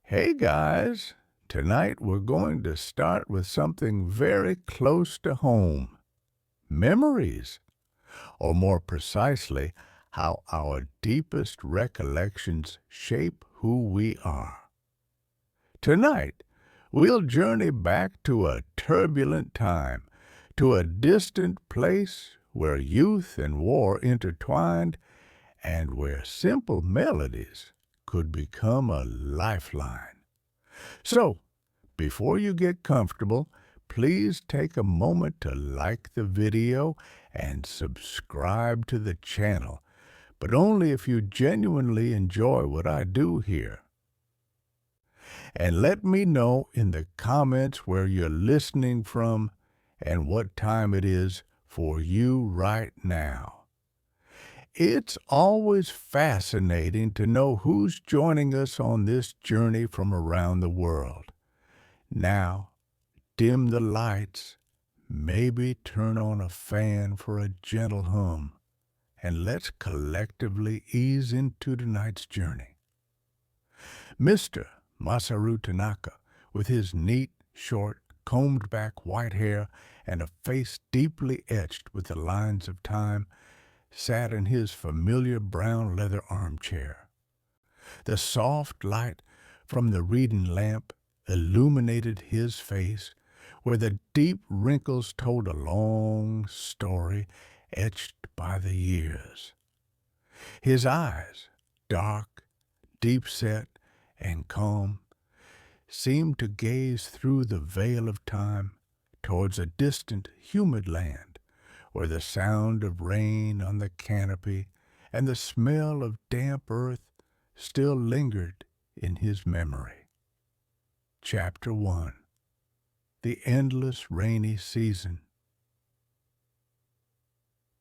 Hey guys, tonight we're going to start with something very close to home. Memories, or more precisely, how our deepest recollections shape who we are. Tonight, we'll journey back to a turbulent time, to a distant place where youth and war intertwined and where simple melodies could become a lifeline. So, before you get comfortable, please take a moment to like the video and subscribe to the channel, but only if you genuinely enjoy what I do here. And let me know in the comments where you're listening from and what time it is for you right now. It's always fascinating to know who's joining us on this journey from around the world. Now, dim the lights, maybe turn on a fan for a gentle hum, and let's collectively ease into tonight's journey. Mr. Masaru Tanaka, with his neat, short, combed-back white hair and a face deeply etched with the lines of time, sat in his familiar brown leather armchair. The soft light from the reading lamp illuminated his face, where the deep wrinkles told a long story etched by the years. His eyes, dark, deep-set, and calm, seemed to gaze through the veil of time towards a distant, humid land, where the sound of rain on the canopy and the smell of damp earth still lingered in his memory. Chapter 1. The Endless Rainy Season.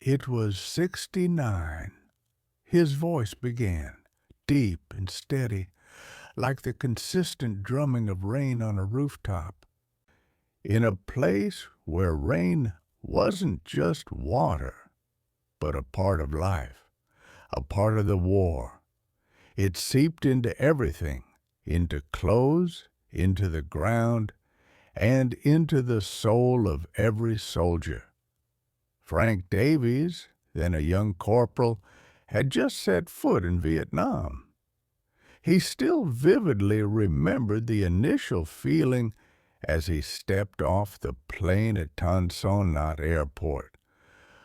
It was 69. His voice began, deep and steady, like the consistent drumming of rain on a rooftop. In a place where rain wasn't just water, but a part of life, a part of the war. It seeped into everything, into clothes, into the ground, and into the soul of every soldier. Frank Davies, then a young corporal, had just set foot in Vietnam. He still vividly remembered the initial feeling as he stepped off the plane at Tan Son Nhut Airport,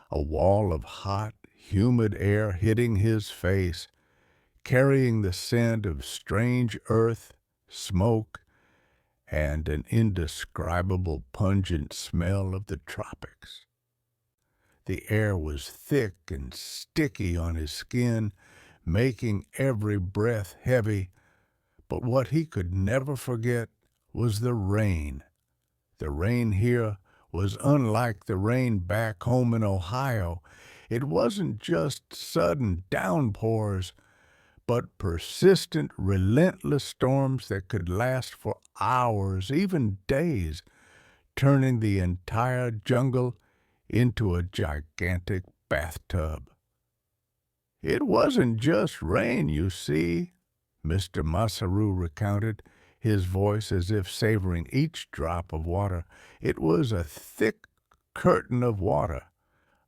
a wall of hot, humid air hitting his face, carrying the scent of strange earth, smoke, and an indescribable pungent smell of the tropics. The air was thick and sticky on his skin, making every breath heavy, but what he could never forget was the rain. The rain here was unlike the rain back home in Ohio. It wasn't just sudden downpours, but persistent, relentless storms that could last for hours, even days, turning the entire jungle into a gigantic bathtub. It wasn't just rain, you see, Mr. Masaru recounted, his voice as if savoring each drop of water. It was a thick curtain of water,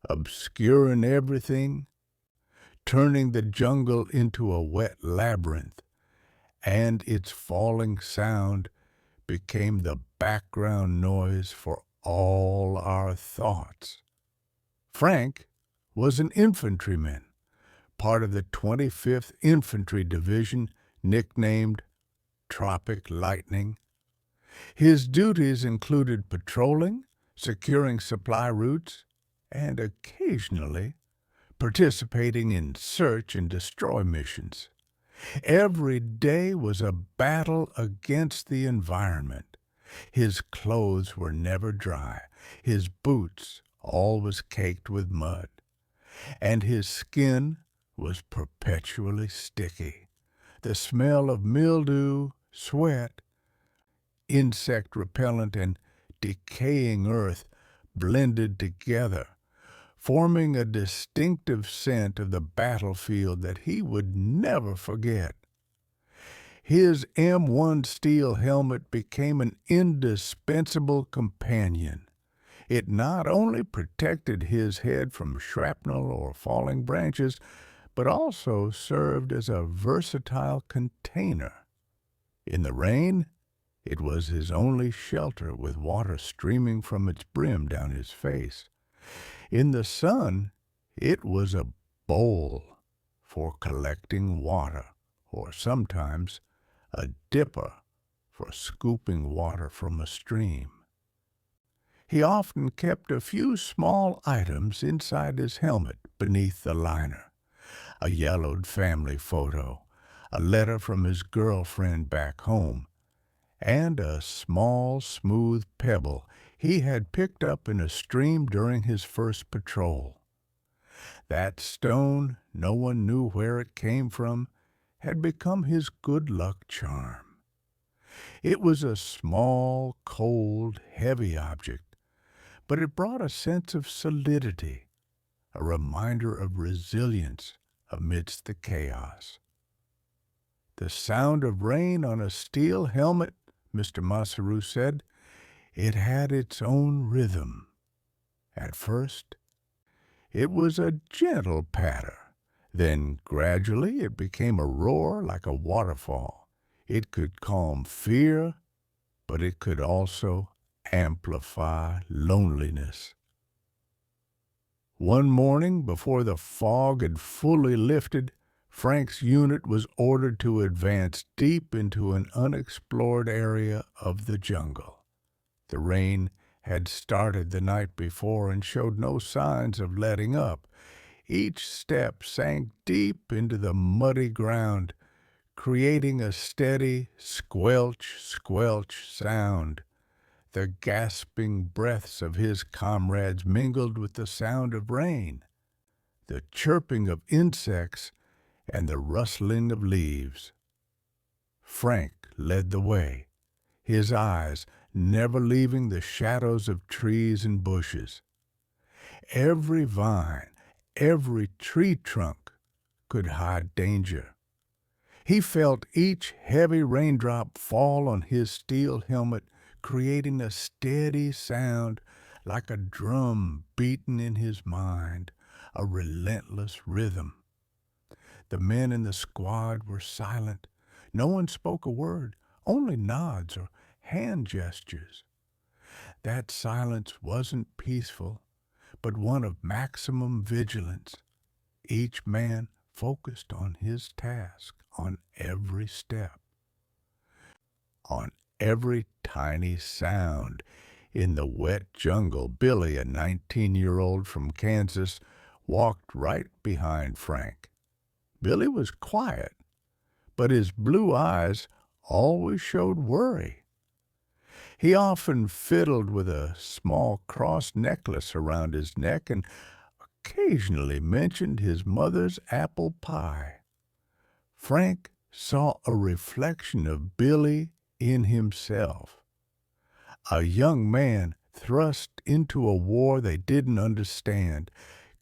obscuring everything, turning the jungle into a wet labyrinth, and its falling sound became the background noise for all our thoughts. Frank was an infantryman, part of the 25th Infantry Division, nicknamed Tropic Lightning. His duties included patrolling, securing supply routes, and occasionally participating in search and destroy missions. Every day was a battle against the environment. His clothes were never dry, his boots always caked with mud, and his skin was perpetually sticky. The smell of mildew, sweat, insect repellent, and decaying earth blended together, forming a distinctive scent of the battlefield that he would never forget. His M1 steel helmet became an indispensable companion. It not only protected his head from shrapnel or falling branches, but also served as a versatile container. In the rain, it was his only shelter, with water streaming from its brim down his face. In the sun, it was a bowl for collecting water, or sometimes a dipper for scooping water from a stream. He often kept a few small items inside his helmet beneath the liner: a yellowed family photo, a letter from his girlfriend back home, and a small, smooth pebble he had picked up in a stream during his first patrol. That stone, no one knew where it came from, had become his good luck charm. It was a small, cold, heavy object, but it brought a sense of solidity, a reminder of resilience amidst the chaos. The sound of rain on a steel helmet, Mr. Masaru said, it had its own rhythm. At first, it was a gentle patter. Then gradually it became a roar like a waterfall. It could calm fear, but it could also amplify loneliness. One morning, before the fog had fully lifted, Frank's unit was ordered to advance deep into an unexplored area of the jungle. The rain had started the night before and showed no signs of letting up. Each step sank deep into the muddy ground, creating a steady squelch, squelch sound. The gasping breaths of his comrades mingled with the sound of rain, the chirping of insects, and the rustling of leaves. Frank led the way, his eyes never leaving the shadows of trees and bushes. Every vine, every tree trunk could hide danger. He felt each heavy raindrop fall on his steel helmet, creating a steady sound like a drum beaten in his mind, a relentless rhythm. The men in the squad were silent. No one spoke a word, only nods or hand gestures. That silence wasn't peaceful, but one of maximum vigilance. Each man focused on his task, on every step, on every tiny sound. In the wet jungle, Billy, a 19-year-old from Kansas, walked right behind Frank. Billy was quiet, but his blue eyes always showed worry. He often fiddled with a small cross necklace around his neck and occasionally mentioned his mother's apple pie. Frank saw a reflection of Billy in himself, a young man thrust into a war they didn't understand,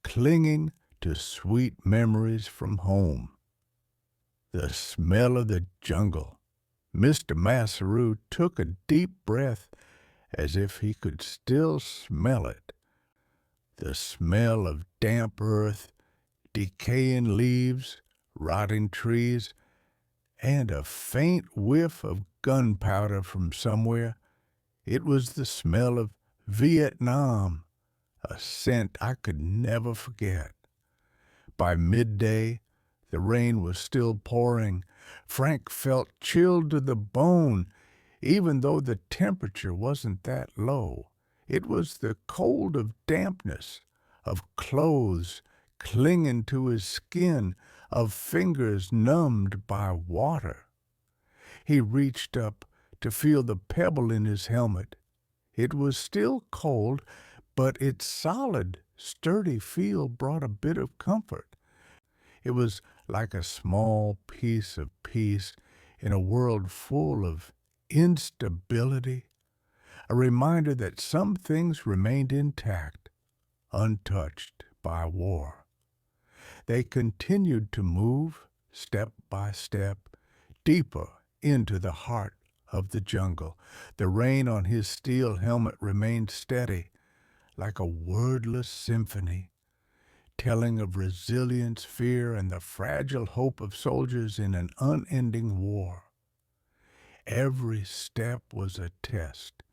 clinging to sweet memories from home. The smell of the jungle. Mr. Masaru took a deep breath as if he could still smell it. The smell of damp earth, decaying leaves, rotting trees, and a faint whiff of gunpowder from somewhere. It was the smell of Vietnam, a scent I could never forget. By midday, the rain was still pouring. Frank felt chilled to the bone, even though the temperature wasn't that low. It was the cold of dampness, of clothes clinging to his skin, of fingers numbed by water. He reached up to feel the pebble in his helmet. It was still cold, but its solid, sturdy feel brought a bit of comfort. It was like a small piece of peace in a world full of instability, a reminder that some things remained intact, untouched by war. They continued to move, step by step, deeper into the heart of the jungle. The rain on his steel helmet remained steady, like a wordless symphony, telling of resilience, fear, and the fragile hope of soldiers in an unending war. Every step was a test,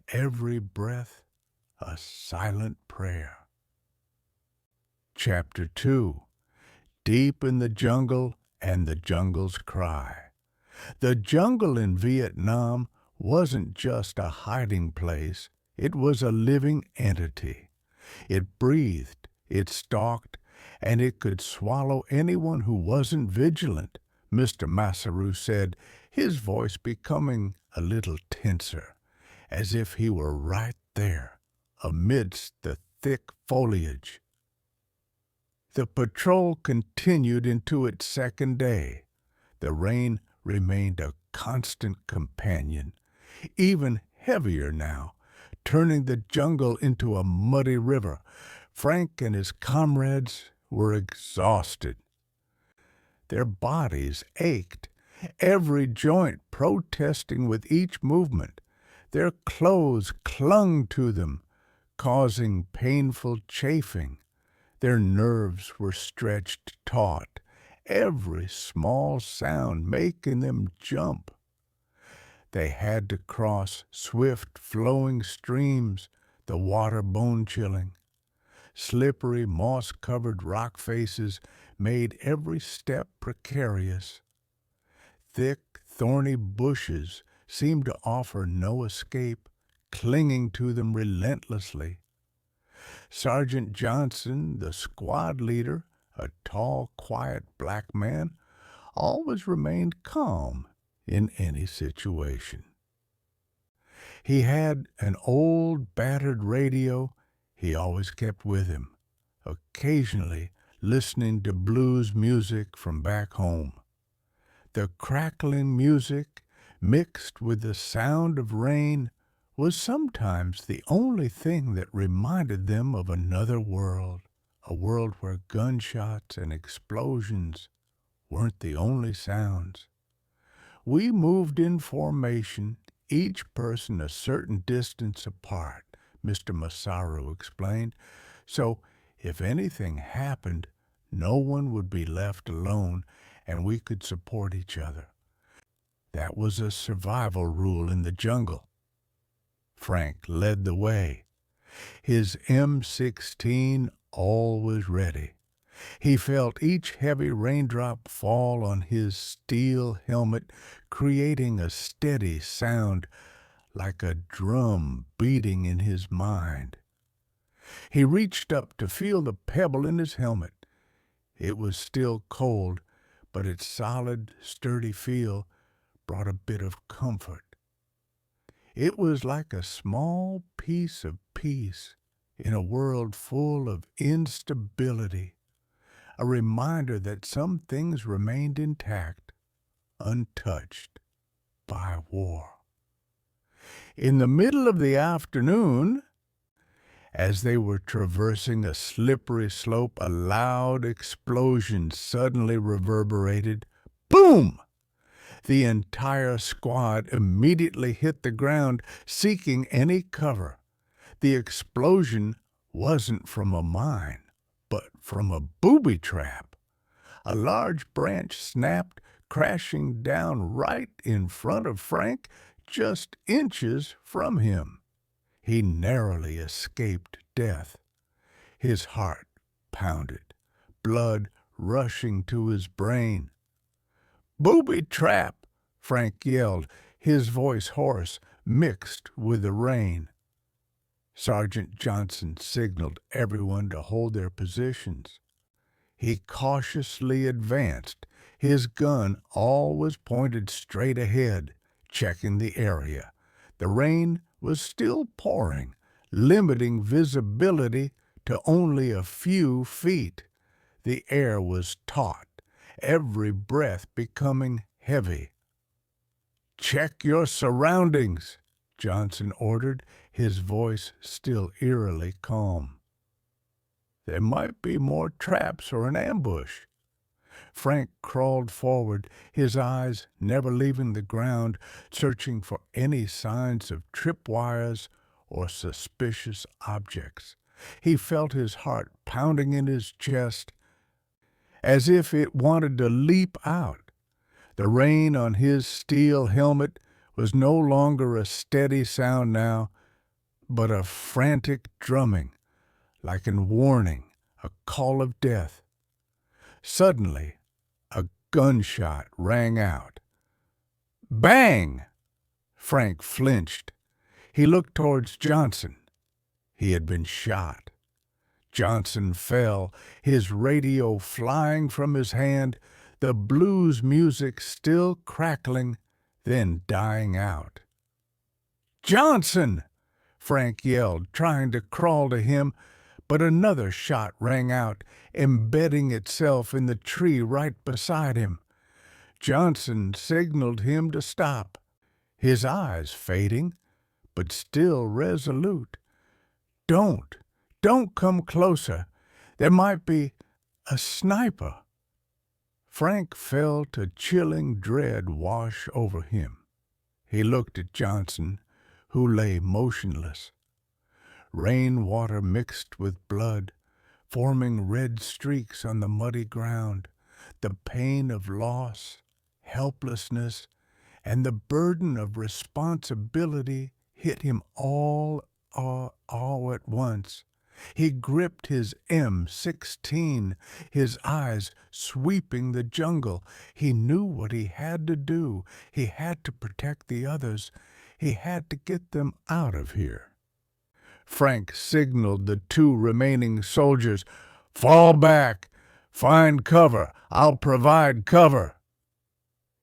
every breath a silent prayer. Chapter 2. Deep in the Jungle and the Jungle's Cry. The jungle in Vietnam wasn't just a hiding place, it was a living entity. It breathed, it stalked, and it could swallow anyone who wasn't vigilant, Mr. Masaru said, his voice becoming a little tenser, as if he were right there, amidst the thick foliage. The patrol continued into its second day. The rain remained a constant companion, even heavier now, turning the jungle into a muddy river. Frank and his comrades were exhausted. Their bodies ached, every joint protesting with each movement. Their clothes clung to them, causing painful chafing. Their nerves were stretched taut, every small sound making them jump. They had to cross swift flowing streams, the water bone-chilling. Slippery, moss-covered rock faces made every step precarious. Thick, thorny bushes seemed to offer no escape, clinging to them relentlessly. Sergeant Johnson, the squad leader, a tall, quiet black man, always remained calm in any situation. He had an old, battered radio he always kept with him, occasionally listening to blues music from back home. The crackling music, mixed with the sound of rain, was sometimes the only thing that reminded them of another world, a world where gunshots and explosions weren't the only sounds. We moved in formation, each person a certain distance apart, Mr. Masaru explained, so if anything happened, no one would be left alone and we could support each other. That was a survival rule in the jungle. Frank led the way, his M16 always ready. He felt each heavy raindrop fall on his steel helmet, creating a steady sound like a drum beating in his mind. He reached up to feel the pebble in his helmet. It was still cold, but its solid, sturdy feel brought a bit of comfort. It was like a small piece of peace in a world full of instability, a reminder that some things remained intact, untouched by war. In the middle of the afternoon, as they were traversing a slippery slope, a loud explosion suddenly reverberated. Boom! The entire squad immediately hit the ground, seeking any cover. The explosion wasn't from a mine, but from a booby trap. A large branch snapped, crashing down right in front of Frank, just inches from him. He narrowly escaped death. His heart pounded, blood rushing to his brain. "Booby trap!" Frank yelled, his voice hoarse, mixed with the rain. Sergeant Johnson signaled everyone to hold their positions. He cautiously advanced, his gun always pointed straight ahead, checking the area. The rain was still pouring, limiting visibility to only a few feet. The air was taut, every breath becoming heavy. "Check your surroundings," Johnson ordered, his voice still eerily calm. "There might be more traps or an ambush." Frank crawled forward, his eyes never leaving the ground, searching for any signs of tripwires or suspicious objects. He felt his heart pounding in his chest as if it wanted to leap out. The rain on his steel helmet was no longer a steady sound now, but a frantic drumming, like a warning, a call of death. Suddenly, a gunshot rang out. Bang! Frank flinched. He looked towards Johnson. He had been shot. Johnson fell, his radio flying from his hand, the blues music still crackling, then dying out. "Johnson!" Frank yelled, trying to crawl to him, but another shot rang out, embedding itself in the tree right beside him. Johnson signaled him to stop, his eyes fading, but still resolute. Don't come closer. There might be a sniper." Frank felt a chilling dread wash over him. He looked at Johnson, who lay motionless. Rainwater mixed with blood, forming red streaks on the muddy ground. The pain of loss, helplessness, and the burden of responsibility hit him all at once. He gripped his M16, his eyes sweeping the jungle. He knew what he had to do. He had to protect the others. He had to get them out of here. Frank signaled the two remaining soldiers, "Fall back! Find cover! I'll provide cover!"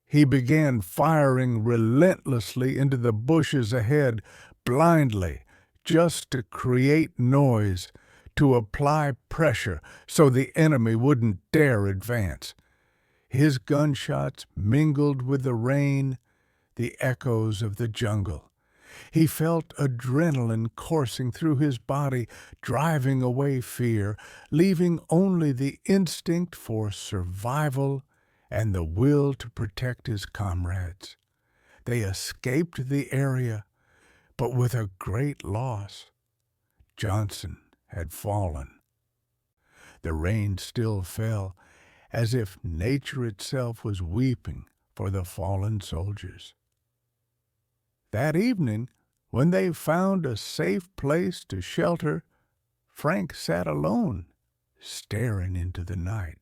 He began firing relentlessly into the bushes ahead, blindly, just to create noise, to apply pressure so the enemy wouldn't dare advance. His gunshots mingled with the rain, the echoes of the jungle. He felt adrenaline coursing through his body, driving away fear, leaving only the instinct for survival and the will to protect his comrades. They escaped the area, but with a great loss. Johnson had fallen. The rain still fell, as if nature itself was weeping for the fallen soldiers. That evening, when they found a safe place to shelter, Frank sat alone, staring into the night.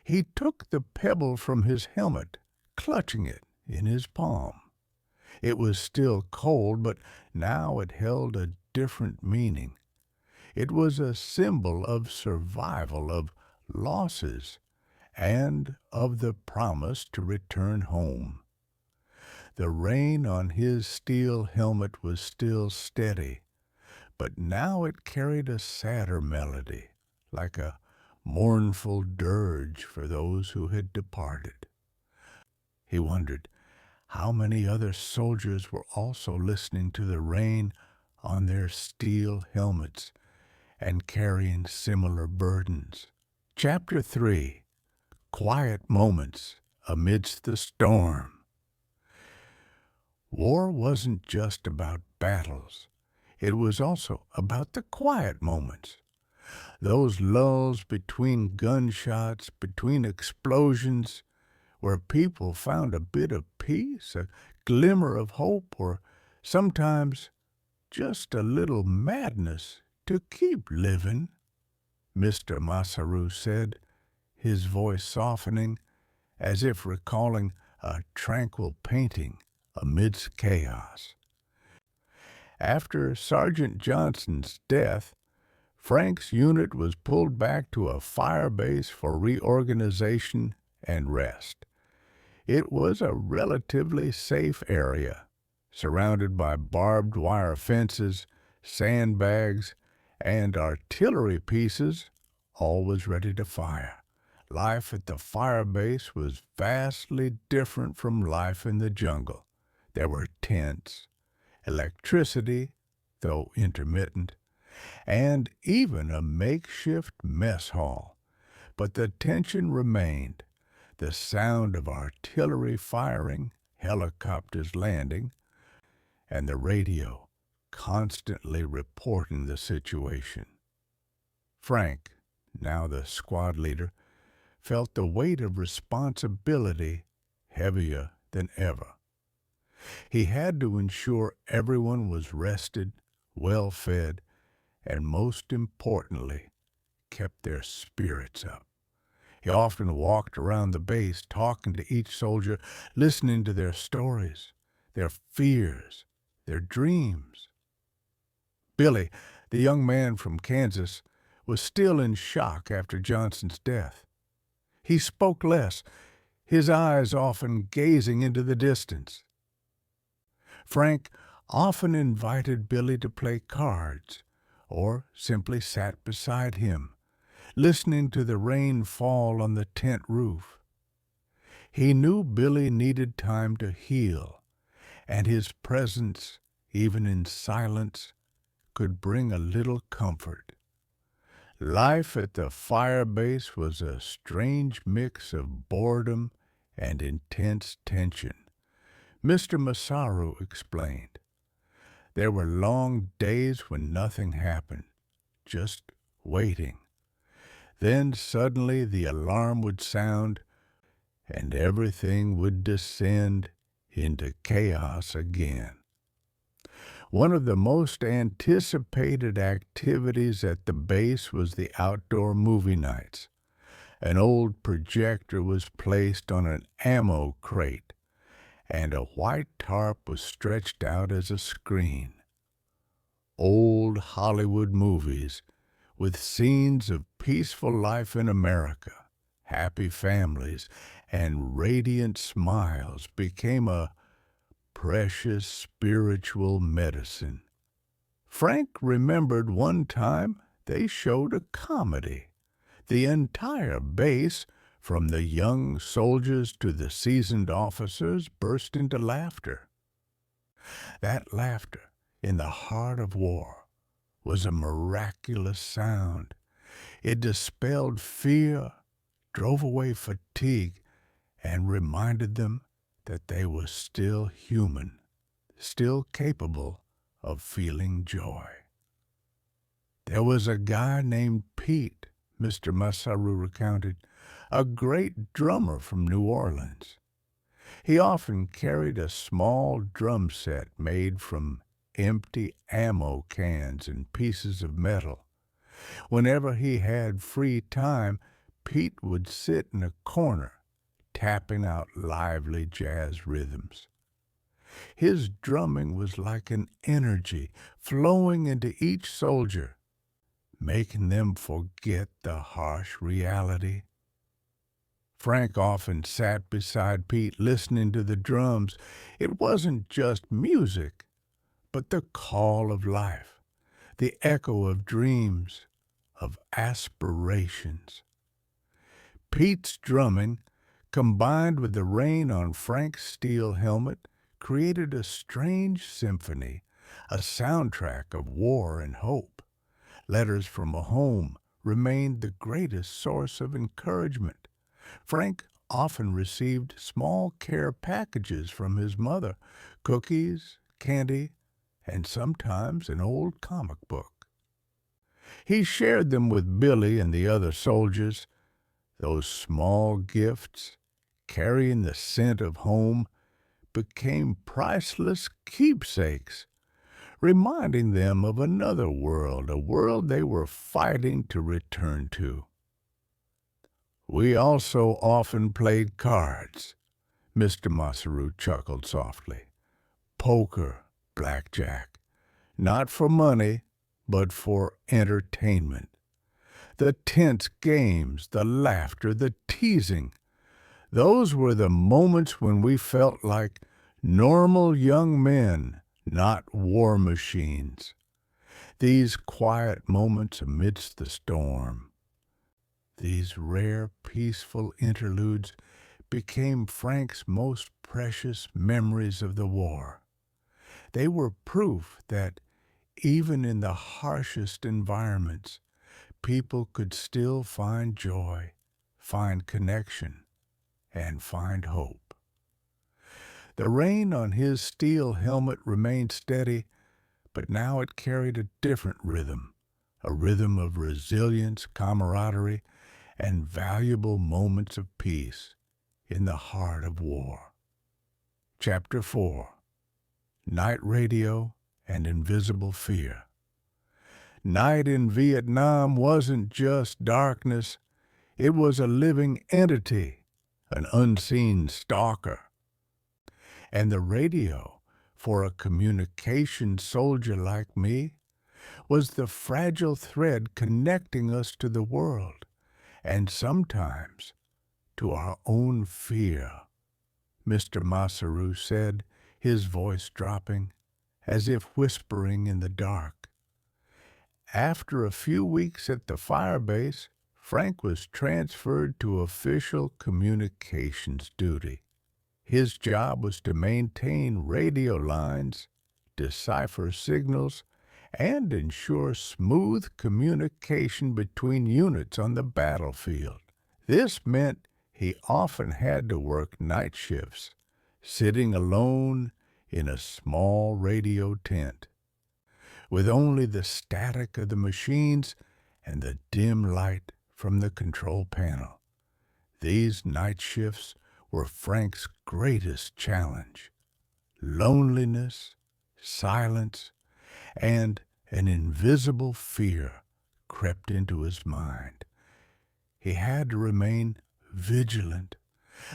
He took the pebble from his helmet, clutching it in his palm. It was still cold, but now it held a different meaning. It was a symbol of survival, of losses, and of the promise to return home. The rain on his steel helmet was still steady, but now it carried a sadder melody, like a mournful dirge for those who had departed. He wondered how many other soldiers were also listening to the rain on their steel helmets and carrying similar burdens. Chapter 3. Quiet Moments Amidst the Storm. War wasn't just about battles. It was also about the quiet moments. Those lulls between gunshots, between explosions, where people found a bit of peace, a glimmer of hope, or sometimes just a little madness to keep living, Mr. Masaru said, his voice softening, as if recalling a tranquil painting amidst chaos. After Sergeant Johnson's death, Frank's unit was pulled back to a fire base for reorganization and rest. It was a relatively safe area, surrounded by barbed wire fences, sandbags, and artillery pieces, always ready to fire. Life at the fire base was vastly different from life in the jungle. There were tents, electricity, though intermittent, and even a makeshift mess hall. But the tension remained. The sound of artillery firing, helicopters landing, and the radio constantly reporting the situation. Frank, now the squad leader, felt the weight of responsibility heavier than ever. He had to ensure everyone was rested, well fed, and most importantly, kept their spirits up. He often walked around the base talking to each soldier, listening to their stories, their fears, their dreams. Billy, the young man from Kansas, was still in shock after Johnson's death. He spoke less, his eyes often gazing into the distance. Frank often invited Billy to play cards, or simply sat beside him, listening to the rain fall on the tent roof. He knew Billy needed time to heal, and his presence, even in silence, could bring a little comfort. Life at the fire base was a strange mix of boredom and intense tension. Mr. Masaru explained. There were long days when nothing happened, just waiting. Then suddenly the alarm would sound, and everything would descend into chaos again. One of the most anticipated activities at the base was the outdoor movie nights. An old projector was placed on an ammo crate, and a white tarp was stretched out as a screen. Old Hollywood movies with scenes of peaceful life in America, happy families, and radiant smiles became a precious spiritual medicine. Frank remembered one time they showed a comedy. The entire base, from the young soldiers to the seasoned officers, burst into laughter. That laughter, in the heart of war, was a miraculous sound. It dispelled fear, drove away fatigue, and reminded them that they were still human, still capable of feeling joy. There was a guy named Pete, Mr. Masaru recounted, a great drummer from New Orleans. He often carried a small drum set made from empty ammo cans and pieces of metal. Whenever he had free time, Pete would sit in a corner, tapping out lively jazz rhythms. His drumming was like an energy flowing into each soldier, making them forget the harsh reality. Frank often sat beside Pete listening to the drums. It wasn't just music, but the call of life, the echo of dreams, of aspirations. Pete's drumming, combined with the rain on Frank's steel helmet, created a strange symphony, a soundtrack of war and hope. Letters from a home remained the greatest source of encouragement. Frank often received small care packages from his mother, cookies, candy, and sometimes an old comic book. He shared them with Billy and the other soldiers. Those small gifts, carrying the scent of home, became priceless keepsakes, reminding them of another world, a world they were fighting to return to. We also often played cards, Mr. Masaru chuckled softly. Poker, blackjack, not for money, but for entertainment. The tense games, the laughter, the teasing. Those were the moments when we felt like normal young men, not war machines. These quiet moments amidst the storm, these rare, peaceful interludes became Frank's most precious memories of the war. They were proof that even in the harshest environments, people could still find joy, find connection, and find hope. The rain on his steel helmet remained steady, but now it carried a different rhythm, a rhythm of resilience, camaraderie, and valuable moments of peace in the heart of war. Chapter 4. Night Radio and Invisible Fear. Night in Vietnam wasn't just darkness, it was a living entity, an unseen stalker. And the radio, for a communication soldier like me, was the fragile thread connecting us to the world, and sometimes to our own fear, Mr. Masaru said, his voice dropping, as if whispering in the dark. After a few weeks at the fire base, Frank was transferred to official communications duty. His job was to maintain radio lines, decipher signals, and ensure smooth communication between units on the battlefield. This meant he often had to work night shifts, sitting alone in a small radio tent, with only the static of the machines and the dim light from the control panel. These night shifts were Frank's greatest challenge. Loneliness, silence, and an invisible fear crept into his mind. He had to remain vigilant,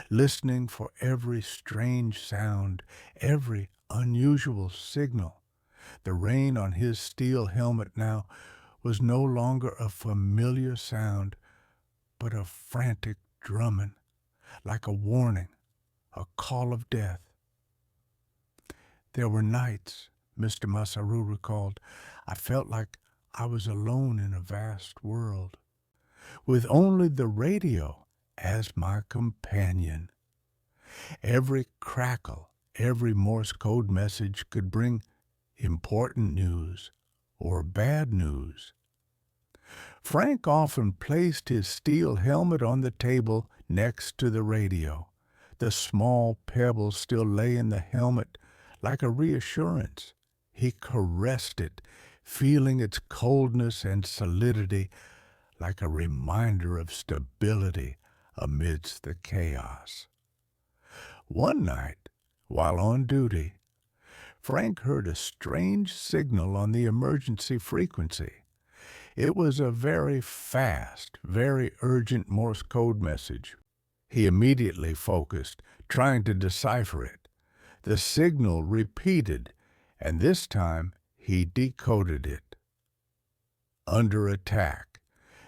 listening for every strange sound, every unusual signal. The rain on his steel helmet now was no longer a familiar sound, but a frantic drumming, like a warning, a call of death. There were nights, Mr. Masaru recalled, I felt like I was alone in a vast world, with only the radio as my companion. Every crackle, every Morse code message could bring important news or bad news. Frank often placed his steel helmet on the table next to the radio. The small pebble still lay in the helmet like a reassurance. He caressed it, feeling its coldness and solidity like a reminder of stability amidst the chaos. One night, while on duty, Frank heard a strange signal on the emergency frequency. It was a very fast, very urgent Morse code message. He immediately focused, trying to decipher it. The signal repeated, and this time he decoded it. Under attack.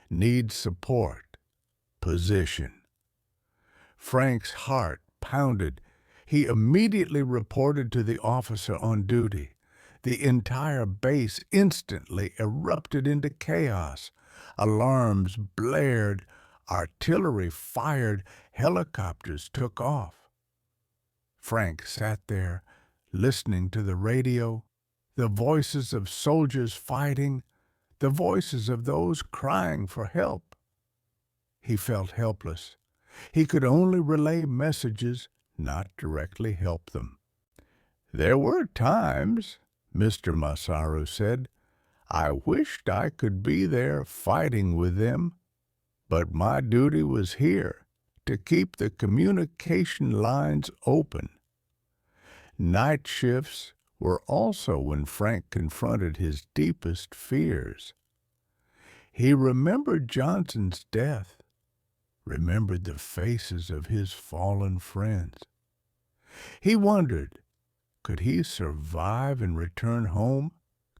Need support. Position. Frank's heart pounded. He immediately reported to the officer on duty. The entire base instantly erupted into chaos. Alarms blared, artillery fired, helicopters took off. Frank sat there, listening to the radio, the voices of soldiers fighting, the voices of those crying for help. He felt helpless. He could only relay messages, not directly help them. There were times, Mr. Masaru said, I wished I could be there fighting with them, but my duty was here, to keep the communication lines open. Night shifts were also when Frank confronted his deepest fears. He remembered Johnson's death, remembered the faces of his fallen friends. He wondered, could he survive and return home?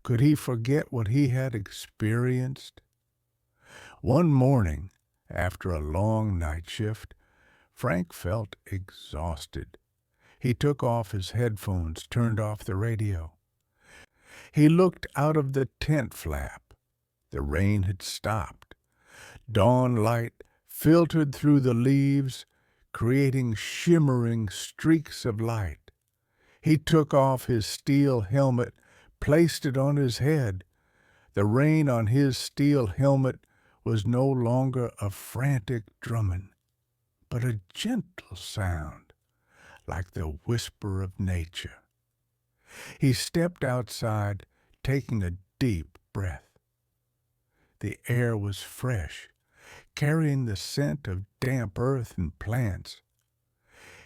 Could he forget what he had experienced? One morning, after a long night shift, Frank felt exhausted. He took off his headphones, turned off the radio. He looked out of the tent flap. The rain had stopped. Dawn light filtered through the leaves, creating shimmering streaks of light. He took off his steel helmet, placed it on his head. The rain on his steel helmet was no longer a frantic drumming. but a gentle sound, like the whisper of nature. He stepped outside, taking a deep breath. The air was fresh, carrying the scent of damp earth and plants.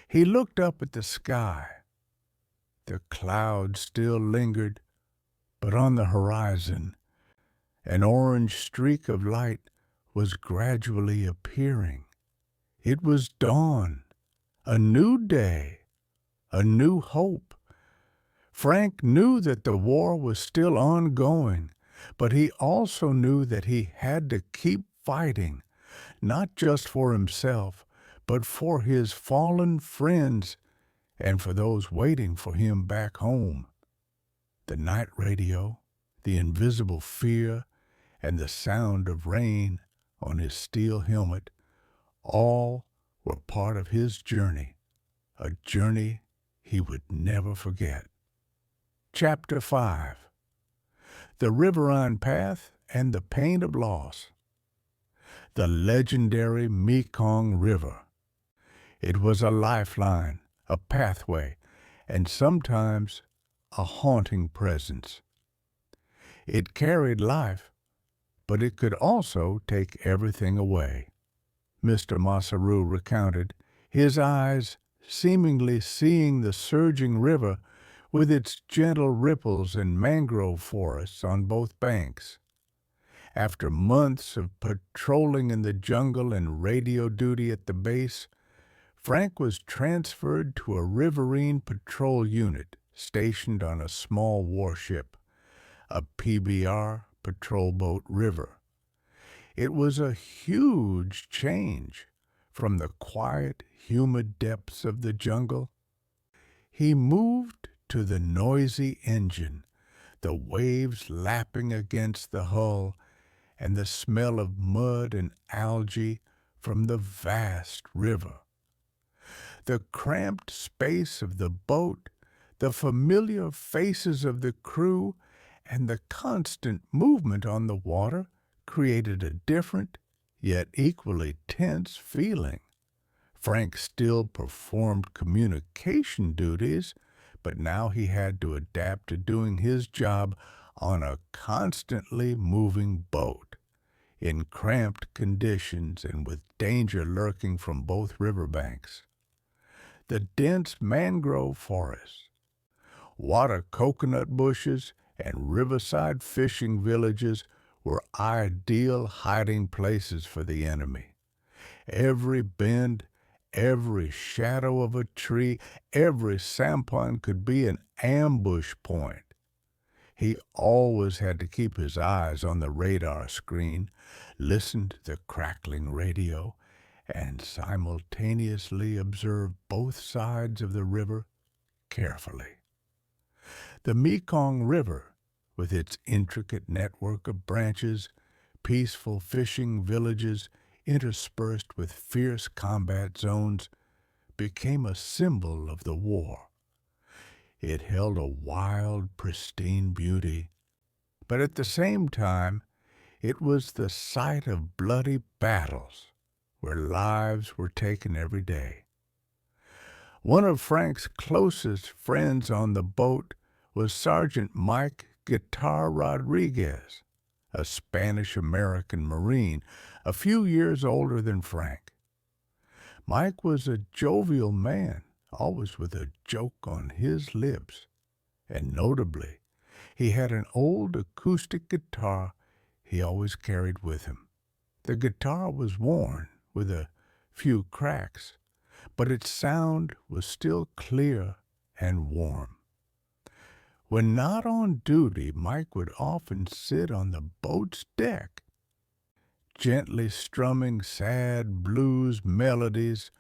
He looked up at the sky. The clouds still lingered, but on the horizon, an orange streak of light was gradually appearing. It was dawn, a new day, a new hope. Frank knew that the war was still ongoing, but he also knew that he had to keep fighting, not just for himself, but for his fallen friends and for those waiting for him back home. The night radio, the invisible fear, and the sound of rain on his steel helmet, all were part of his journey, a journey he would never forget. Chapter 5. The Riverine Path and the Pain of Loss. The legendary Mekong River. It was a lifeline, a pathway, and sometimes a haunting presence. It carried life, but it could also take everything away. Mr. Masaru recounted, his eyes seemingly seeing the surging river with its gentle ripples and mangrove forests on both banks. After months of patrolling in the jungle and radio duty at the base, Frank was transferred to a riverine patrol unit stationed on a small warship, a PBR patrol boat River. It was a huge change from the quiet, humid depths of the jungle. He moved to the noisy engine, the waves lapping against the hull, and the smell of mud and algae from the vast river. The cramped space of the boat, the familiar faces of the crew, and the constant movement on the water created a different, yet equally tense feeling. Frank still performed communication duties, but now he had to adapt to doing his job on a constantly moving boat, in cramped conditions and with danger lurking from both riverbanks. The dense mangrove forests, water coconut bushes, and riverside fishing villages were ideal hiding places for the enemy. Every bend, every shadow of a tree, every sampan could be an ambush point. He always had to keep his eyes on the radar screen, listen to the crackling radio, and simultaneously observe both sides of the river carefully. The Mekong River, with its intricate network of branches, peaceful fishing villages interspersed with fierce combat zones, became a symbol of the war. It held a wild, pristine beauty, but at the same time, it was the site of bloody battles where lives were taken every day. One of Frank's closest friends on the boat was Sergeant Mike Guitar Rodriguez, a Spanish-American Marine, a few years older than Frank. Mike was a jovial man, always with a joke on his lips, and notably, he had an old acoustic guitar he always carried with him. The guitar was worn, with a few cracks, but its sound was still clear and warm. When not on duty, Mike would often sit on the boat's deck, gently strumming sad blues melodies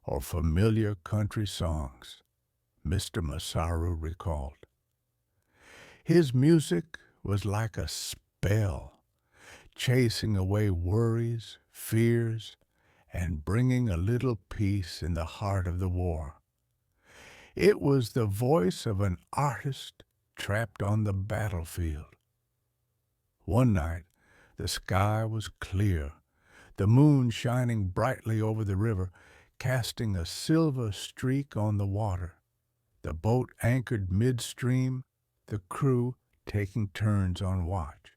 or familiar country songs, Mr. Masaru recalled. His music was like a spell, chasing away worries, fears, and bringing a little peace in the heart of the war. It was the voice of an artist trapped on the battlefield. One night, the sky was clear, the moon shining brightly over the river, casting a silver streak on the water. The boat anchored midstream, the crew taking turns on watch.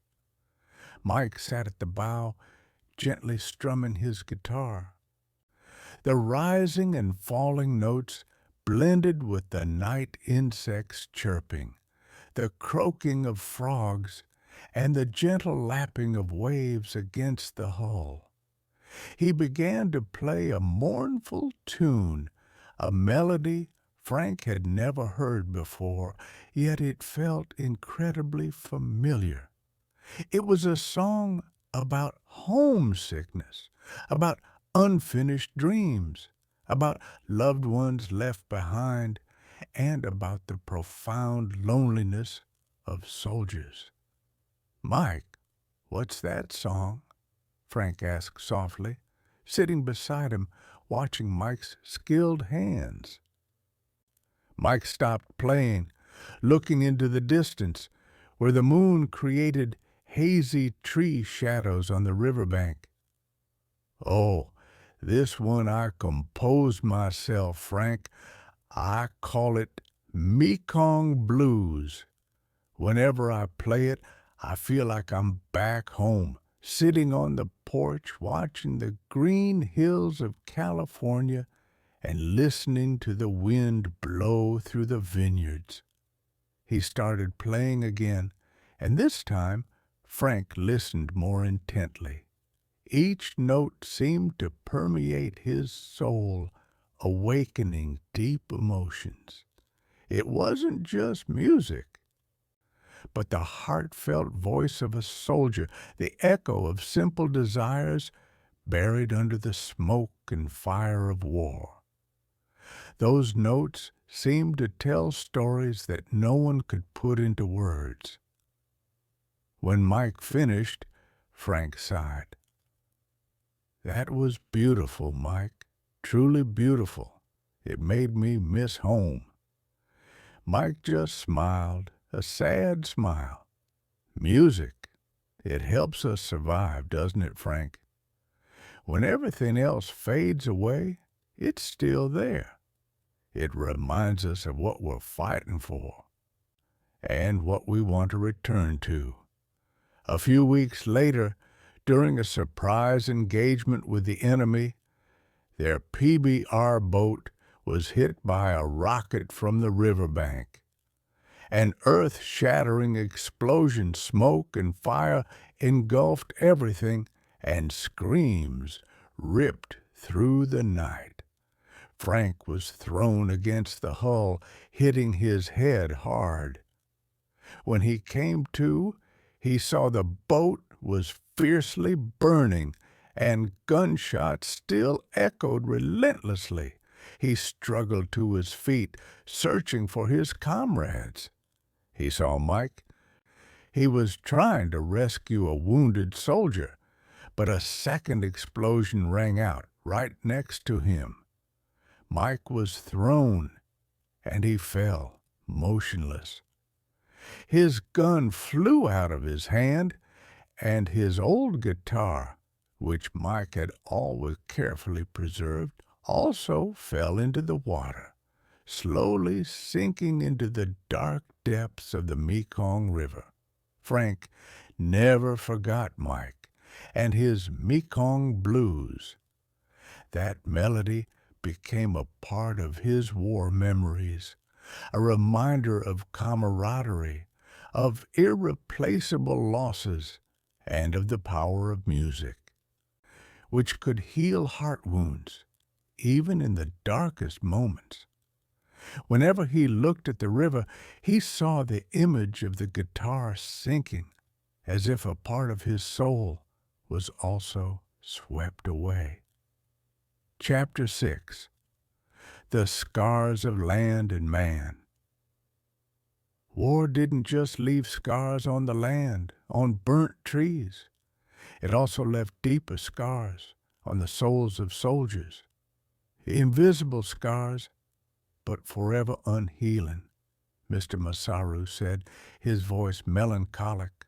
Mike sat at the bow, gently strumming his guitar. The rising and falling notes blended with the night insects chirping, the croaking of frogs, and the gentle lapping of waves against the hull. He began to play a mournful tune, a melody Frank had never heard before, yet it felt incredibly familiar. It was a song about homesickness, about unfinished dreams, about loved ones left behind, and about the profound loneliness of soldiers. "Mike, what's that song?" Frank asked softly, sitting beside him, watching Mike's skilled hands. Mike stopped playing, looking into the distance, where the moon created hazy tree shadows on the riverbank. "Oh, this one I composed myself, Frank. I call it Mekong Blues. Whenever I play it, I feel like I'm back home, sitting on the porch watching the green hills of California and listening to the wind blow through the vineyards." He started playing again, and this time Frank listened more intently. Each note seemed to permeate his soul, awakening deep emotions. It wasn't just music, but the heartfelt voice of a soldier, the echo of simple desires buried under the smoke and fire of war. Those notes seemed to tell stories that no one could put into words. When Mike finished, Frank sighed. "That was beautiful, Mike, truly beautiful. It made me miss home." Mike just smiled, a sad smile. "Music, it helps us survive, doesn't it, Frank? When everything else fades away, it's still there. It reminds us of what we're fighting for and what we want to return to." A few weeks later, during a surprise engagement with the enemy, their PBR boat was hit by a rocket from the riverbank. An earth-shattering explosion, smoke and fire engulfed everything, and screams ripped through the night. Frank was thrown against the hull, hitting his head hard. When he came to, he saw the boat was fiercely burning, and gunshots still echoed relentlessly. He struggled to his feet, searching for his comrades. He saw Mike. He was trying to rescue a wounded soldier, but a second explosion rang out right next to him. Mike was thrown, and he fell, motionless. His gun flew out of his hand, and his old guitar, which Mike had always carefully preserved, also fell into the water, slowly sinking into the dark depths of the Mekong River. Frank never forgot Mike and his Mekong Blues. That melody became a part of his war memories, a reminder of camaraderie, of irreplaceable losses, and of the power of music, which could heal heart wounds, even in the darkest moments. Whenever he looked at the river, he saw the image of the guitar sinking, as if a part of his soul was also swept away. Chapter 6. The Scars of Land and Man. War didn't just leave scars on the land, on burnt trees. It also left deeper scars on the souls of soldiers. Invisible scars, but forever unhealing, Mr. Masaru said, his voice melancholic,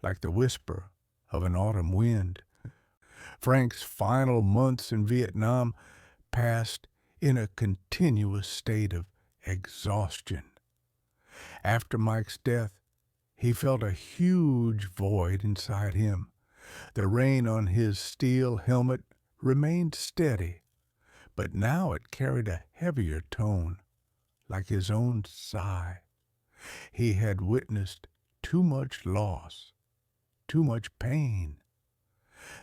like the whisper of an autumn wind. Frank's final months in Vietnam passed in a continuous state of exhaustion. After Mike's death, he felt a huge void inside him. The rain on his steel helmet remained steady, but now it carried a heavier tone, like his own sigh. He had witnessed too much loss, too much pain.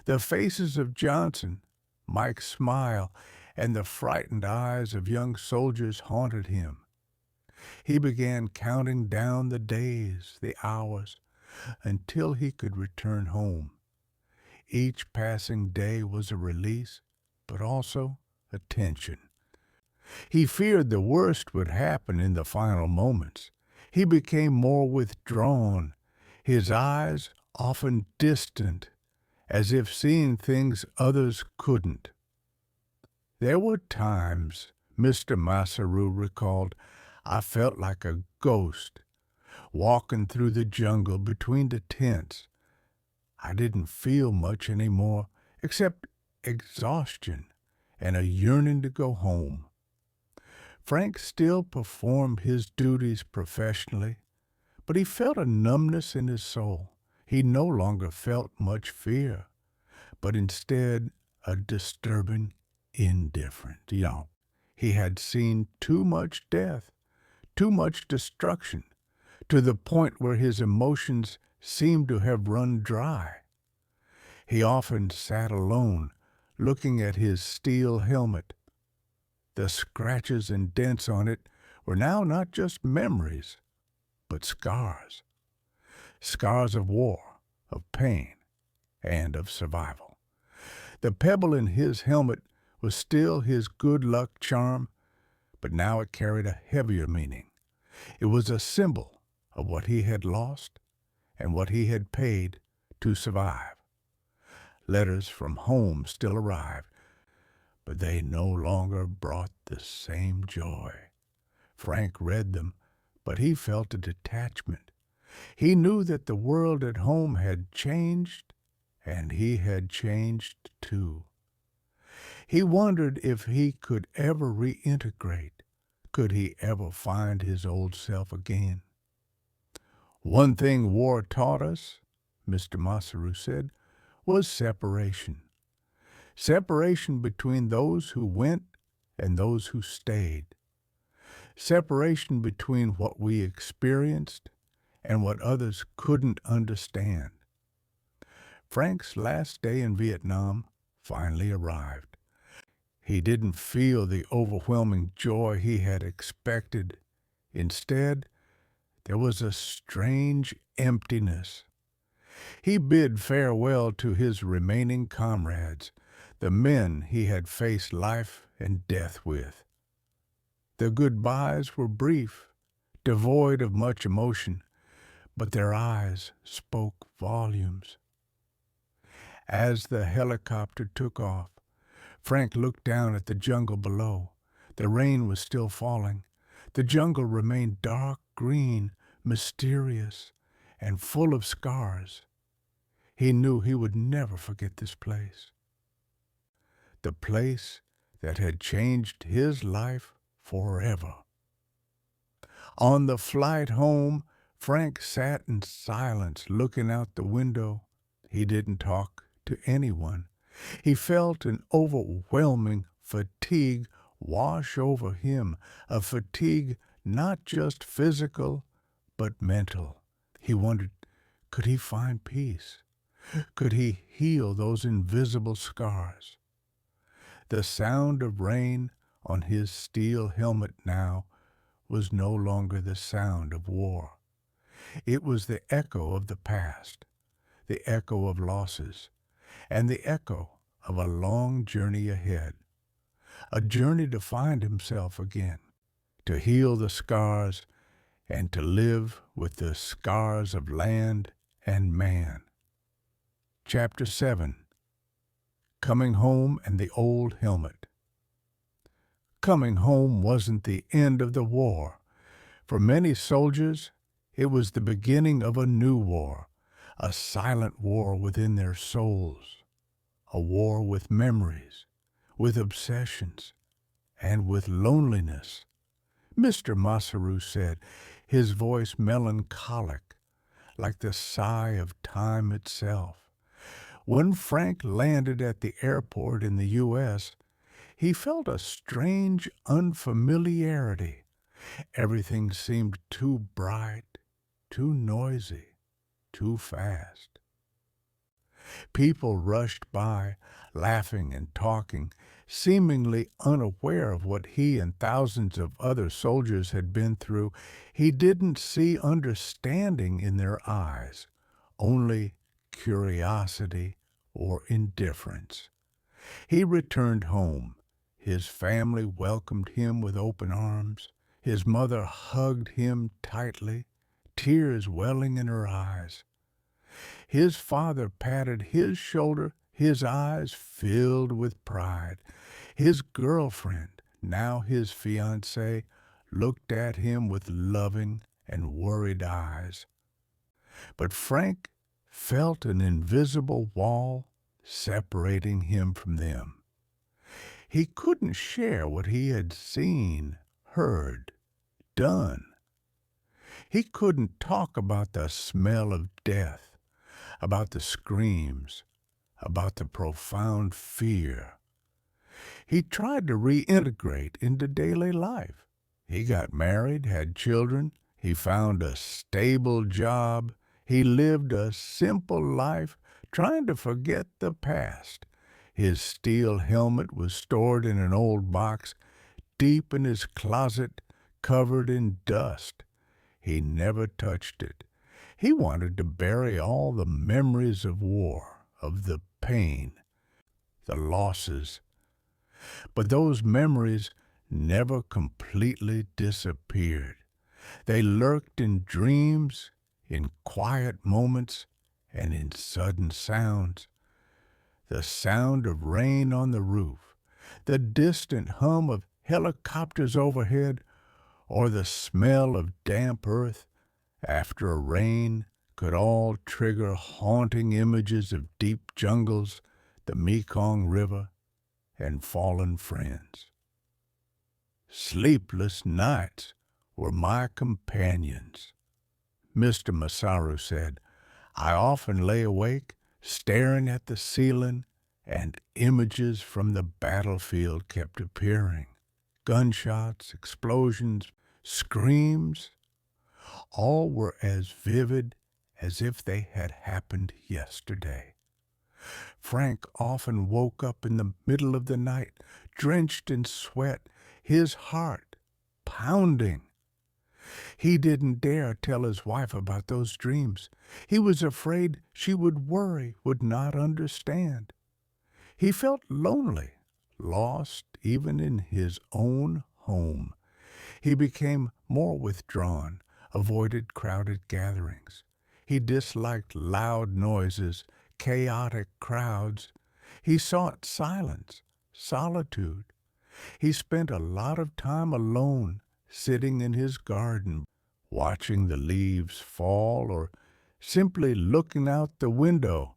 The faces of Johnson, Mike's smile, and the frightened eyes of young soldiers haunted him. He began counting down the days, the hours, until he could return home. Each passing day was a release, but also a tension. He feared the worst would happen in the final moments. He became more withdrawn, his eyes often distant, as if seeing things others couldn't. There were times, Mr. Masaru recalled, I felt like a ghost, walking through the jungle between the tents. I didn't feel much anymore, except exhaustion and a yearning to go home. Frank still performed his duties professionally, but he felt a numbness in his soul. He no longer felt much fear, but instead a disturbing indifference. He had seen too much death, too much destruction, to the point where his emotions seemed to have run dry. He often sat alone, looking at his steel helmet. The scratches and dents on it were now not just memories, but scars. Scars of war, of pain, and of survival. The pebble in his helmet was still his good luck charm, but now it carried a heavier meaning. It was a symbol of what he had lost and what he had paid to survive. Letters from home still arrived, but they no longer brought the same joy. Frank read them, but he felt a detachment. He knew that the world at home had changed, and he had changed too. He wondered if he could ever reintegrate. Could he ever find his old self again? One thing war taught us, Mr. Masaru said, was separation. Separation between those who went and those who stayed. Separation between what we experienced and what others couldn't understand. Frank's last day in Vietnam finally arrived. He didn't feel the overwhelming joy he had expected. Instead, there was a strange emptiness. He bid farewell to his remaining comrades, the men he had faced life and death with. The goodbyes were brief, devoid of much emotion, but their eyes spoke volumes. As the helicopter took off, Frank looked down at the jungle below. The rain was still falling. The jungle remained dark green, mysterious, and full of scars. He knew he would never forget this place. The place that had changed his life forever. On the flight home, Frank sat in silence, looking out the window. He didn't talk to anyone. He felt an overwhelming fatigue wash over him, a fatigue not just physical, but mental. He wondered, could he find peace? Could he heal those invisible scars? The sound of rain on his steel helmet now was no longer the sound of war. It was the echo of the past, the echo of losses, and the echo of a long journey ahead, a journey to find himself again, to heal the scars, and to live with the scars of land and man. Chapter 7. Coming Home and the Old Helmet. Coming home wasn't the end of the war. For many soldiers, it was the beginning of a new war, a silent war within their souls, a war with memories, with obsessions, and with loneliness. Mr. Masaru said, his voice melancholic, like the sigh of time itself. When Frank landed at the airport in the U.S., he felt a strange unfamiliarity. Everything seemed too bright, too noisy, too fast. People rushed by, laughing and talking, seemingly unaware of what he and thousands of other soldiers had been through. He didn't see understanding in their eyes, only curiosity or indifference. He returned home. His family welcomed him with open arms. His mother hugged him tightly, tears welling in her eyes. His father patted his shoulder, his eyes filled with pride. His girlfriend, now his fiancée, looked at him with loving and worried eyes. But Frank felt an invisible wall separating him from them. He couldn't share what he had seen, heard, done. He couldn't talk about the smell of death, about the screams, about the profound fear. He tried to reintegrate into daily life. He got married, had children, he found a stable job, he lived a simple life, trying to forget the past. His steel helmet was stored in an old box, deep in his closet, covered in dust. He never touched it. He wanted to bury all the memories of war, of the pain, the losses. But those memories never completely disappeared. They lurked in dreams, in quiet moments, and in sudden sounds. The sound of rain on the roof, the distant hum of helicopters overhead, or the smell of damp earth after a rain could all trigger haunting images of deep jungles, the Mekong River, and fallen friends. Sleepless nights were my companions. Mr. Masaru said, I often lay awake, staring at the ceiling, and images from the battlefield kept appearing. Gunshots, explosions, screams, all were as vivid as if they had happened yesterday. Frank often woke up in the middle of the night, drenched in sweat, his heart pounding. He didn't dare tell his wife about those dreams. He was afraid she would worry, would not understand. He felt lonely, lost even in his own home. He became more withdrawn, avoided crowded gatherings. He disliked loud noises, chaotic crowds. He sought silence, solitude. He spent a lot of time alone, sitting in his garden, watching the leaves fall or simply looking out the window.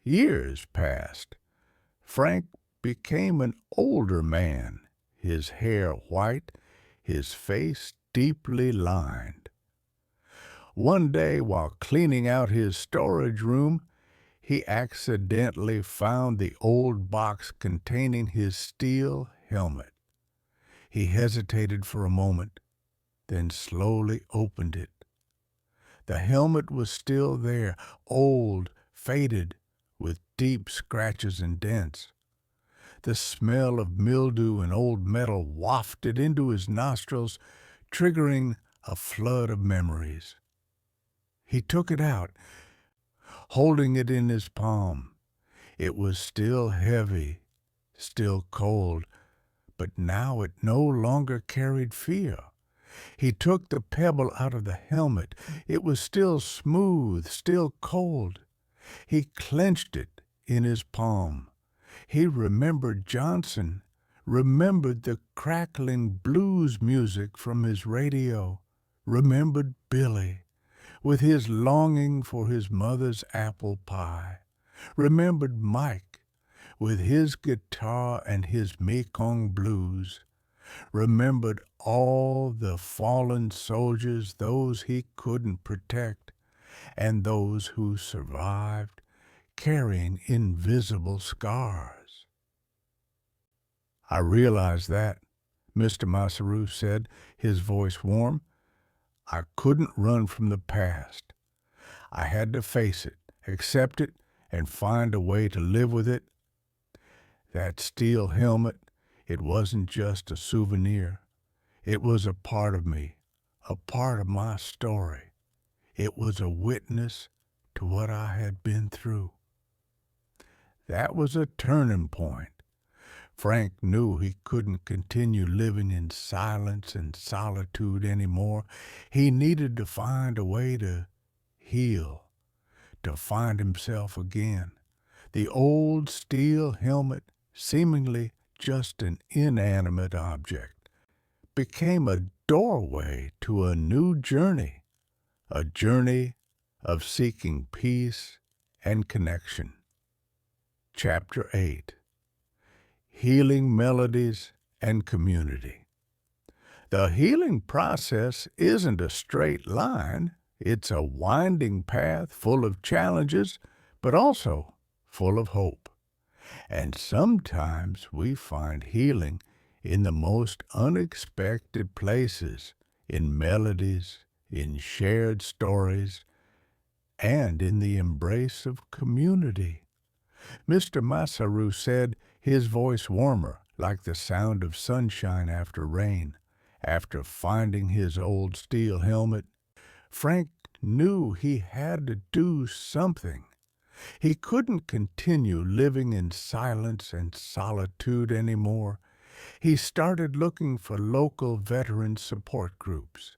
Years passed. Frank became an older man, his hair white, his face deeply lined. One day, while cleaning out his storage room, he accidentally found the old box containing his steel helmet. He hesitated for a moment, then slowly opened it. The helmet was still there, old, faded, with deep scratches and dents. The smell of mildew and old metal wafted into his nostrils, triggering a flood of memories. He took it out, holding it in his palm. It was still heavy, still cold, but now it no longer carried fear. He took the pebble out of the helmet. It was still smooth, still cold. He clenched it in his palm. He remembered Johnson, remembered the crackling blues music from his radio, remembered Billy, with his longing for his mother's apple pie, remembered Mike, with his guitar and his Mekong Blues, remembered all the fallen soldiers, those he couldn't protect, and those who survived, carrying invisible scars. I realized that, Mr. Masaru said, his voice warm. I couldn't run from the past. I had to face it, accept it, and find a way to live with it. That steel helmet, it wasn't just a souvenir. It was a part of me, a part of my story. It was a witness to what I had been through. That was a turning point. Frank knew he couldn't continue living in silence and solitude anymore. He needed to find a way to heal, to find himself again. The old steel helmet, seemingly just an inanimate object, became a doorway to a new journey, a journey of seeking peace and connection. Chapter 8. Healing Melodies and Community. The healing process isn't a straight line. It's a winding path full of challenges, but also full of hope. And sometimes we find healing in the most unexpected places, in melodies, in shared stories, and in the embrace of community. Mr. Masaru said, his voice warmer, like the sound of sunshine after rain. After finding his old steel helmet, Frank knew he had to do something. He couldn't continue living in silence and solitude anymore. He started looking for local veteran support groups.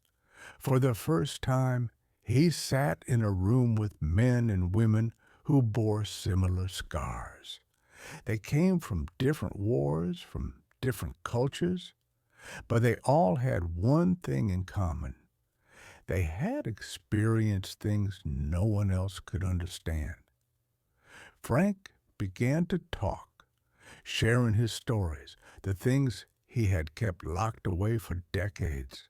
For the first time, he sat in a room with men and women who bore similar scars. They came from different wars, from different cultures, but they all had one thing in common. They had experienced things no one else could understand. Frank began to talk, sharing his stories, the things he had kept locked away for decades.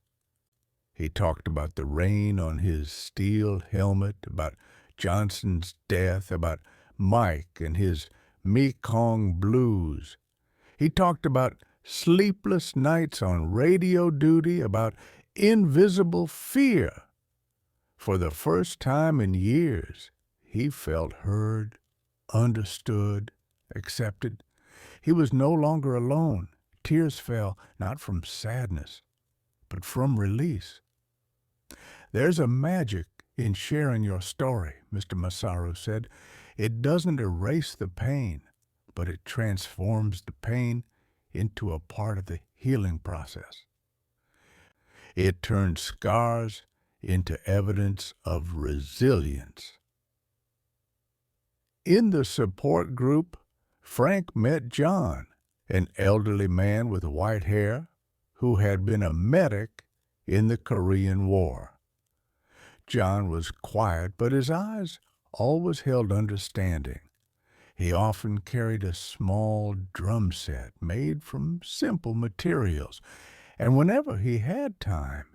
He talked about the rain on his steel helmet, about Johnson's death, about Mike and his Mekong Blues. He talked about sleepless nights on radio duty, about invisible fear. For the first time in years, he felt heard, understood, accepted. He was no longer alone. Tears fell, not from sadness, but from release. There's a magic in sharing your story, Mr. Masaru said. It doesn't erase the pain, but it transforms the pain into a part of the healing process. It turns scars into evidence of resilience. In the support group, Frank met John, an elderly man with white hair who had been a medic in the Korean War. John was quiet, but his eyes always held understanding. He often carried a small drum set made from simple materials, and whenever he had time,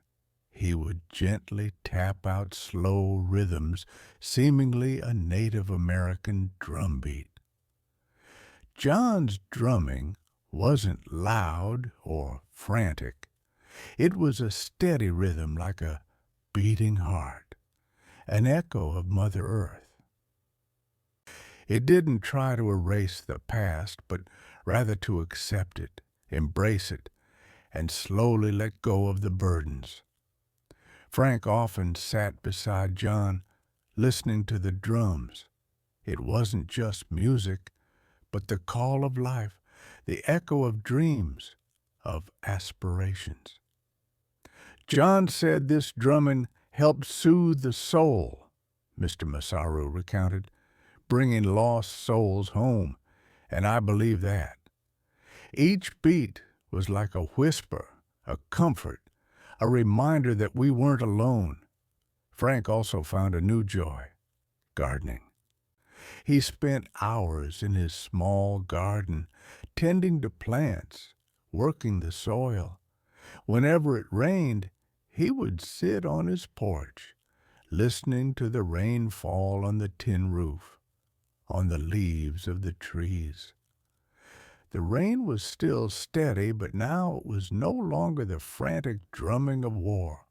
he would gently tap out slow rhythms, seemingly a Native American drum beat. John's drumming wasn't loud or frantic. It was a steady rhythm like a beating heart, an echo of Mother Earth. It didn't try to erase the past, but rather to accept it, embrace it, and slowly let go of the burdens. Frank often sat beside John, listening to the drums. It wasn't just music, but the call of life, the echo of dreams, of aspirations. John said this drumming helped soothe the soul, Mr. Masaru recounted, bringing lost souls home, and I believe that. Each beat was like a whisper, a comfort, a reminder that we weren't alone. Frank also found a new joy, gardening. He spent hours in his small garden, tending to plants, working the soil. Whenever it rained, he would sit on his porch, listening to the rain fall on the tin roof, on the leaves of the trees. The rain was still steady, but now it was no longer the frantic drumming of war,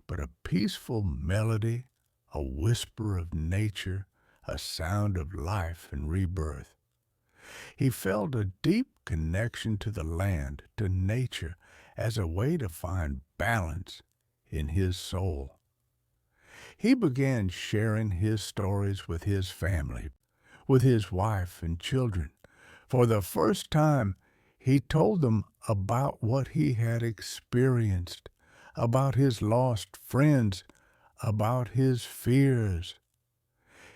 but a peaceful melody, a whisper of nature, a sound of life and rebirth. He felt a deep connection to the land, to nature, as a way to find balance in his soul. He began sharing his stories with his family, with his wife and children. For the first time, he told them about what he had experienced, about his lost friends, about his fears.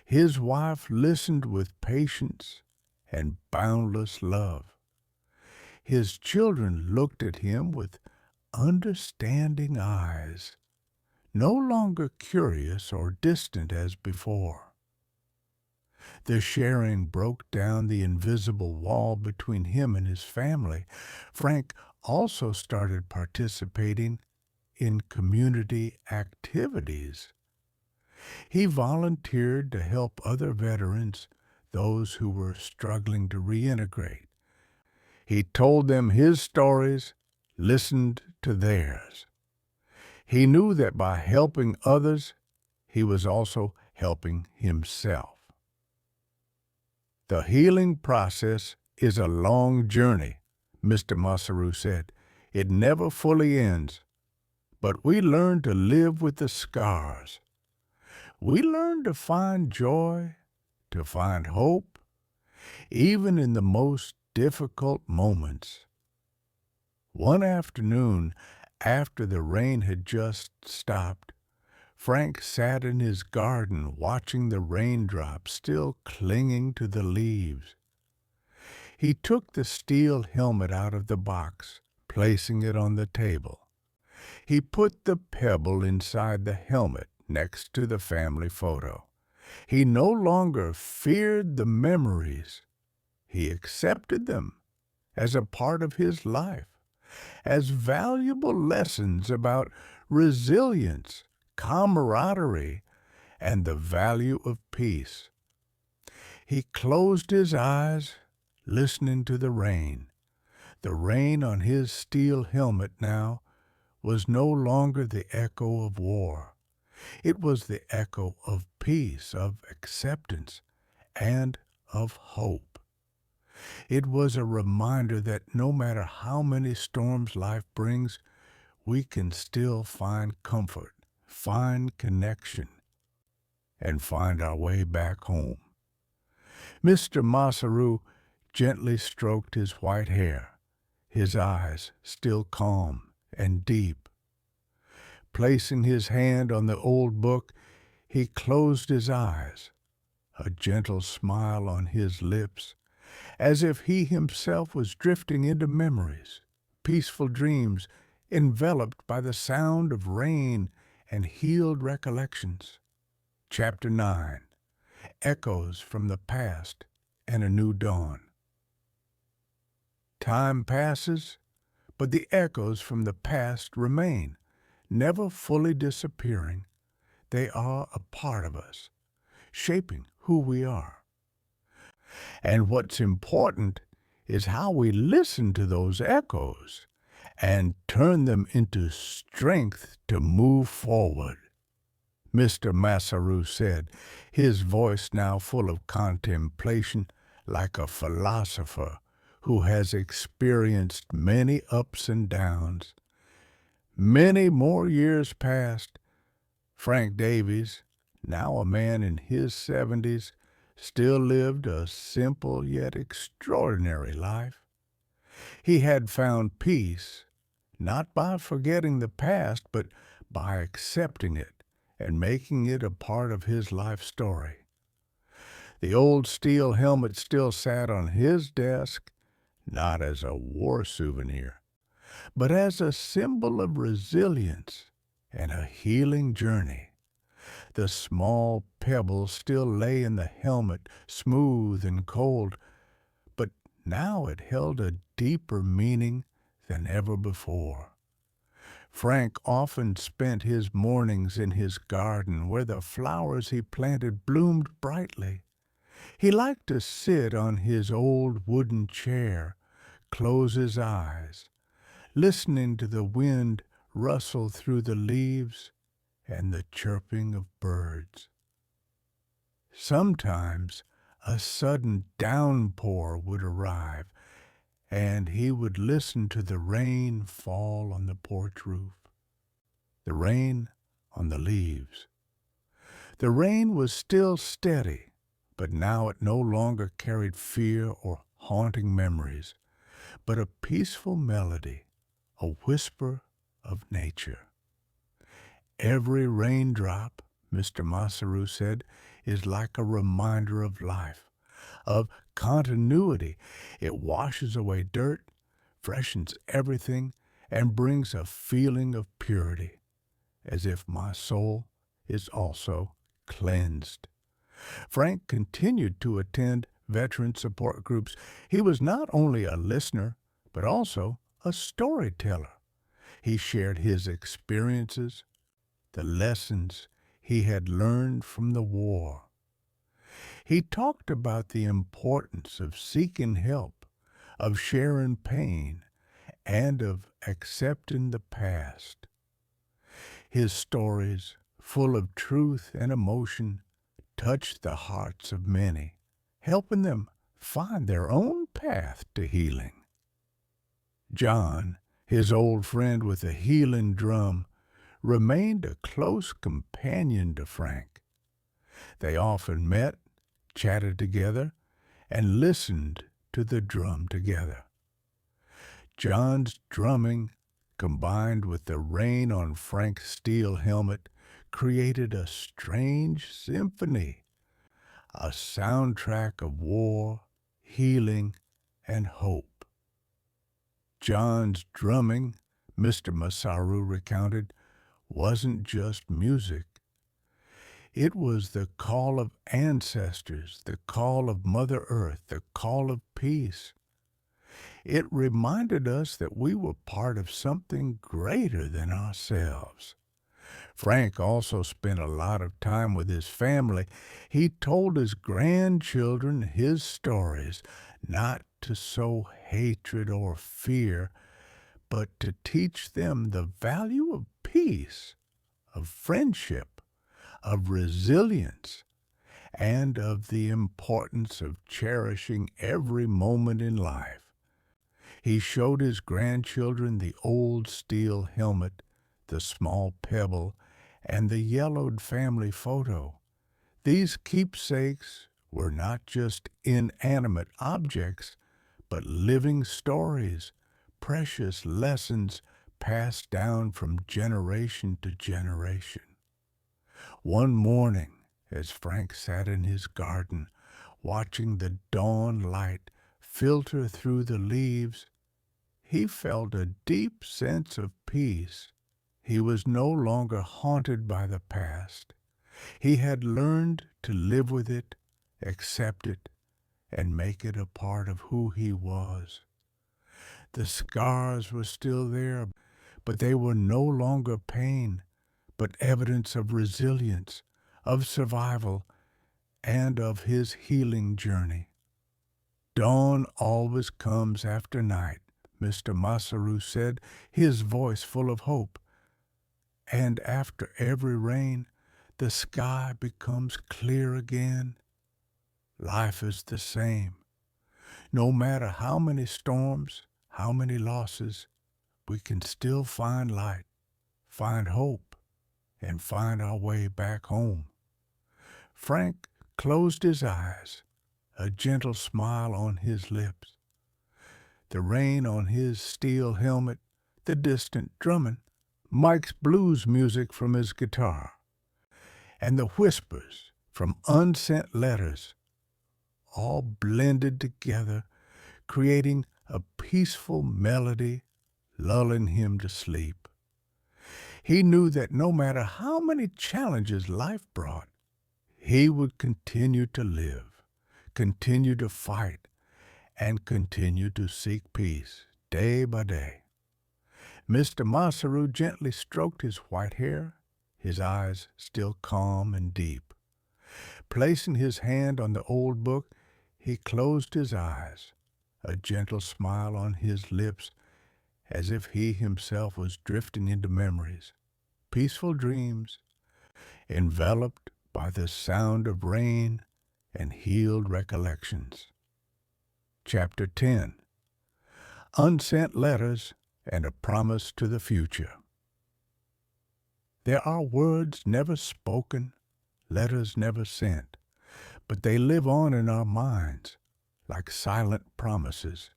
His wife listened with patience and boundless love. His children looked at him with understanding eyes, no longer curious or distant as before. The sharing broke down the invisible wall between him and his family. Frank also started participating in community activities. He volunteered to help other veterans, those who were struggling to reintegrate. He told them his stories, listened to theirs. He knew that by helping others, he was also helping himself. The healing process is a long journey, Mr. Masaru said. It never fully ends, but we learn to live with the scars. We learn to find joy, to find hope, even in the most difficult moments. One afternoon, after the rain had just stopped, Frank sat in his garden watching the raindrops still clinging to the leaves. He took the steel helmet out of the box, placing it on the table. He put the pebble inside the helmet next to the family photo. He no longer feared the memories. He accepted them as a part of his life, as valuable lessons about resilience, camaraderie, and the value of peace. He closed his eyes, listening to the rain. The rain on his steel helmet now was no longer the echo of war. It was the echo of peace, of acceptance, and of hope. It was a reminder that no matter how many storms life brings, we can still find comfort, find connection, and find our way back home. Mr. Masaru gently stroked his white hair, his eyes still calm and deep. Placing his hand on the old book, he closed his eyes, a gentle smile on his lips, as if he himself was drifting into memories, peaceful dreams enveloped by the sound of rain and healed recollections. Chapter 9. Echoes from the Past and a New Dawn. Time passes, but the echoes from the past remain, never fully disappearing. They are a part of us, shaping who we are. And what's important is how we listen to those echoes and turn them into strength to move forward. Mr. Masaru said, his voice now full of contemplation, like a philosopher who has experienced many ups and downs. Many more years passed. Frank Davies, now a man in his 70s, still lived a simple yet extraordinary life. He had found peace, not by forgetting the past, but by accepting it and making it a part of his life story. The old steel helmet still sat on his desk, not as a war souvenir, but as a symbol of resilience and a healing journey. The small pebble still lay in the helmet, smooth and cold, but now it held a deeper meaning than ever before. Frank often spent his mornings in his garden where the flowers he planted bloomed brightly. He liked to sit on his old wooden chair, close his eyes, listening to the wind rustle through the leaves and the chirping of birds. Sometimes a sudden downpour would arrive, and he would listen to the rain fall on the porch roof, the rain on the leaves. The rain was still steady, but now it no longer carried fear or haunting memories, but a peaceful melody, a whisper of nature. Every raindrop, Mr. Masaru said, is like a reminder of life, of continuity. It washes away dirt, freshens everything, and brings a feeling of purity, as if my soul is also cleansed. Frank continued to attend veteran support groups. He was not only a listener, but also a storyteller. He shared his experiences, the lessons he had learned from the war. He talked about the importance of seeking help, of sharing pain, and of accepting the past. His stories, full of truth and emotion, touched the hearts of many, helping them find their own path to healing. John, his old friend with a healing drum, remained a close companion to Frank. They often met, chatted together, and listened to the drum together. John's drumming, combined with the rain on Frank's steel helmet, created a strange symphony, a soundtrack of war, healing, and hope. John's drumming, Mr. Masaru recounted, wasn't just music. It was the call of ancestors, the call of Mother Earth, the call of peace. It reminded us that we were part of something greater than ourselves. Frank also spent a lot of time with his family. He told his grandchildren his stories, not to sow hatred or fear, but to teach them the value of peace, of friendship, of resilience, and of the importance of cherishing every moment in life. He showed his grandchildren the old steel helmet, the small pebble, and the yellowed family photo. These keepsakes were not just inanimate objects, but living stories, precious lessons passed down from generation to generation. One morning, as Frank sat in his garden, watching the dawn light filter through the leaves, he felt a deep sense of peace. He was no longer haunted by the past. He had learned to live with it, accept it, and make it a part of who he was. The scars were still there, but they were no longer pain, but evidence of resilience, of survival, and of his healing journey. Dawn always comes after night, Mr. Masaru said, his voice full of hope. And after every rain, the sky becomes clear again. Life is the same. No matter how many storms, how many losses, we can still find light, find hope, and find our way back home. Frank closed his eyes, a gentle smile on his lips. The rain on his steel helmet, the distant drumming, Mike's blues music from his guitar, and the whispers from unsent letters, all blended together, creating a peaceful melody, lulling him to sleep. He knew that no matter how many challenges life brought, he would continue to live, continue to fight, and continue to seek peace day by day. Mr. Masaru gently stroked his white hair, his eyes still calm and deep. Placing his hand on the old book, he closed his eyes, a gentle smile on his lips, as if he himself was drifting into memories, peaceful dreams, enveloped by the sound of rain and healed recollections. Chapter 10. Unsent Letters and a Promise to the Future. There are words never spoken, letters never sent, but they live on in our minds like silent promises,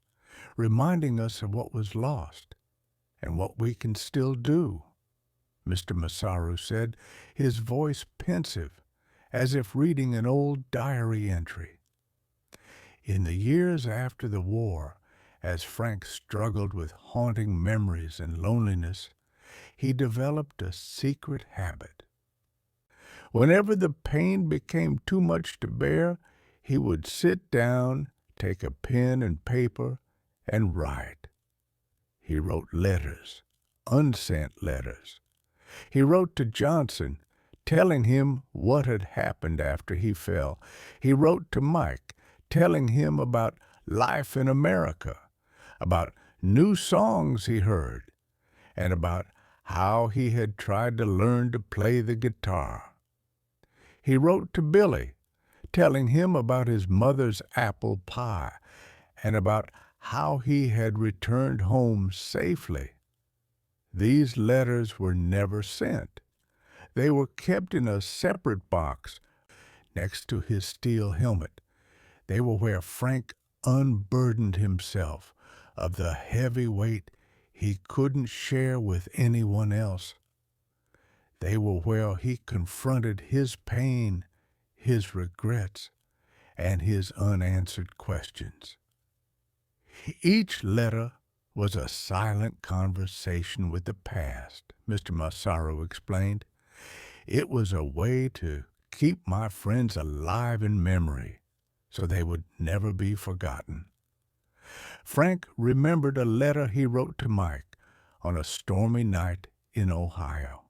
reminding us of what was lost and what we can still do, Mr. Masaru said, his voice pensive, as if reading an old diary entry. In the years after the war, as Frank struggled with haunting memories and loneliness, he developed a secret habit. Whenever the pain became too much to bear, he would sit down, take a pen and paper, and write. He wrote letters, unsent letters. He wrote to Johnson, telling him what had happened after he fell. He wrote to Mike, telling him about life in America, about new songs he heard, and about how he had tried to learn to play the guitar. He wrote to Billy, telling him about his mother's apple pie and about how he had returned home safely. These letters were never sent. They were kept in a separate box next to his steel helmet. They were where Frank unburdened himself of the heavy weight he couldn't share with anyone else. They were where he confronted his pain, his regrets, and his unanswered questions. Each letter was a silent conversation with the past, Mr. Masaru explained. It was a way to keep my friends alive in memory, so they would never be forgotten. Frank remembered a letter he wrote to Mike on a stormy night in Ohio.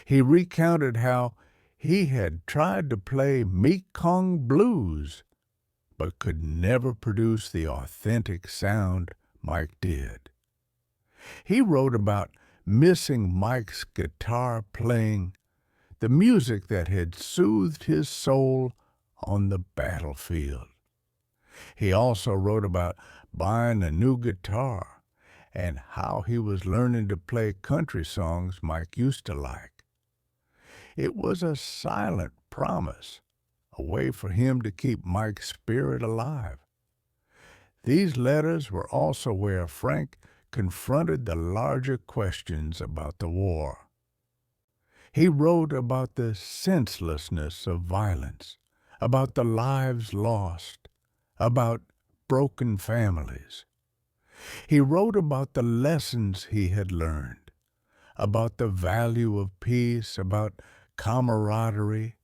He recounted how he had tried to play Mekong Blues, but could never produce the authentic sound Mike did. He wrote about missing Mike's guitar playing, the music that had soothed his soul on the battlefield. He also wrote about buying a new guitar and how he was learning to play country songs Mike used to like. It was a silent promise, a way for him to keep Mike's spirit alive. These letters were also where Frank confronted the larger questions about the war. He wrote about the senselessness of violence, about the lives lost, about broken families. He wrote about the lessons he had learned, about the value of peace, about camaraderie,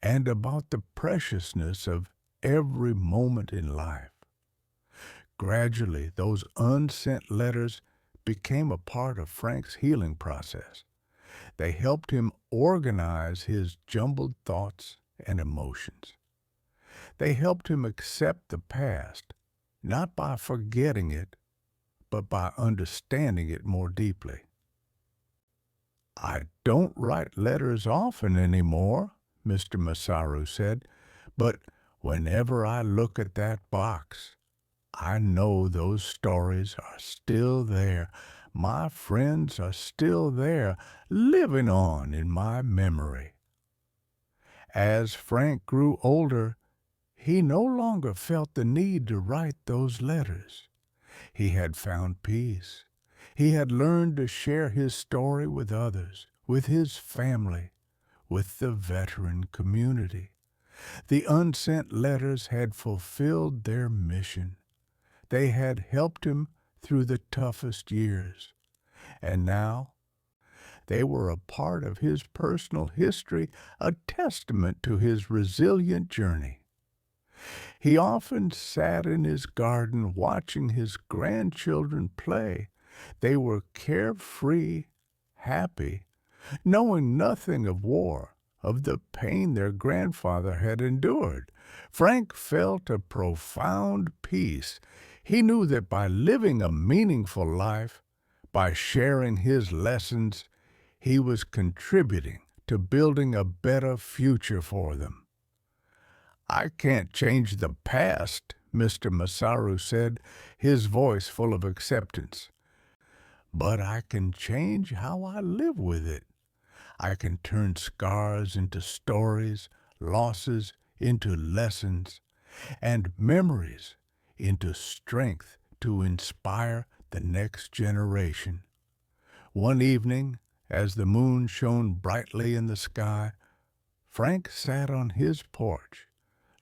and about the preciousness of every moment in life. Gradually, those unsent letters became a part of Frank's healing process. They helped him organize his jumbled thoughts and emotions. They helped him accept the past, not by forgetting it, but by understanding it more deeply. "I don't write letters often anymore," Mr. Masaru said, "but whenever I look at that box, I know those stories are still there. My friends are still there, living on in my memory." As Frank grew older, he no longer felt the need to write those letters. He had found peace. He had learned to share his story with others, with his family, with the veteran community. The unsent letters had fulfilled their mission. They had helped him through the toughest years. And now they were a part of his personal history, a testament to his resilient journey. He often sat in his garden watching his grandchildren play, They were carefree, happy, knowing nothing of war, of the pain their grandfather had endured. Frank felt a profound peace. He knew that by living a meaningful life, by sharing his lessons, he was contributing to building a better future for them. "I can't change the past," Mr. Masaru said, his voice full of acceptance. "But I can change how I live with it. I can turn scars into stories, losses into lessons, and memories into strength to inspire the next generation." One evening, as the moon shone brightly in the sky, Frank sat on his porch,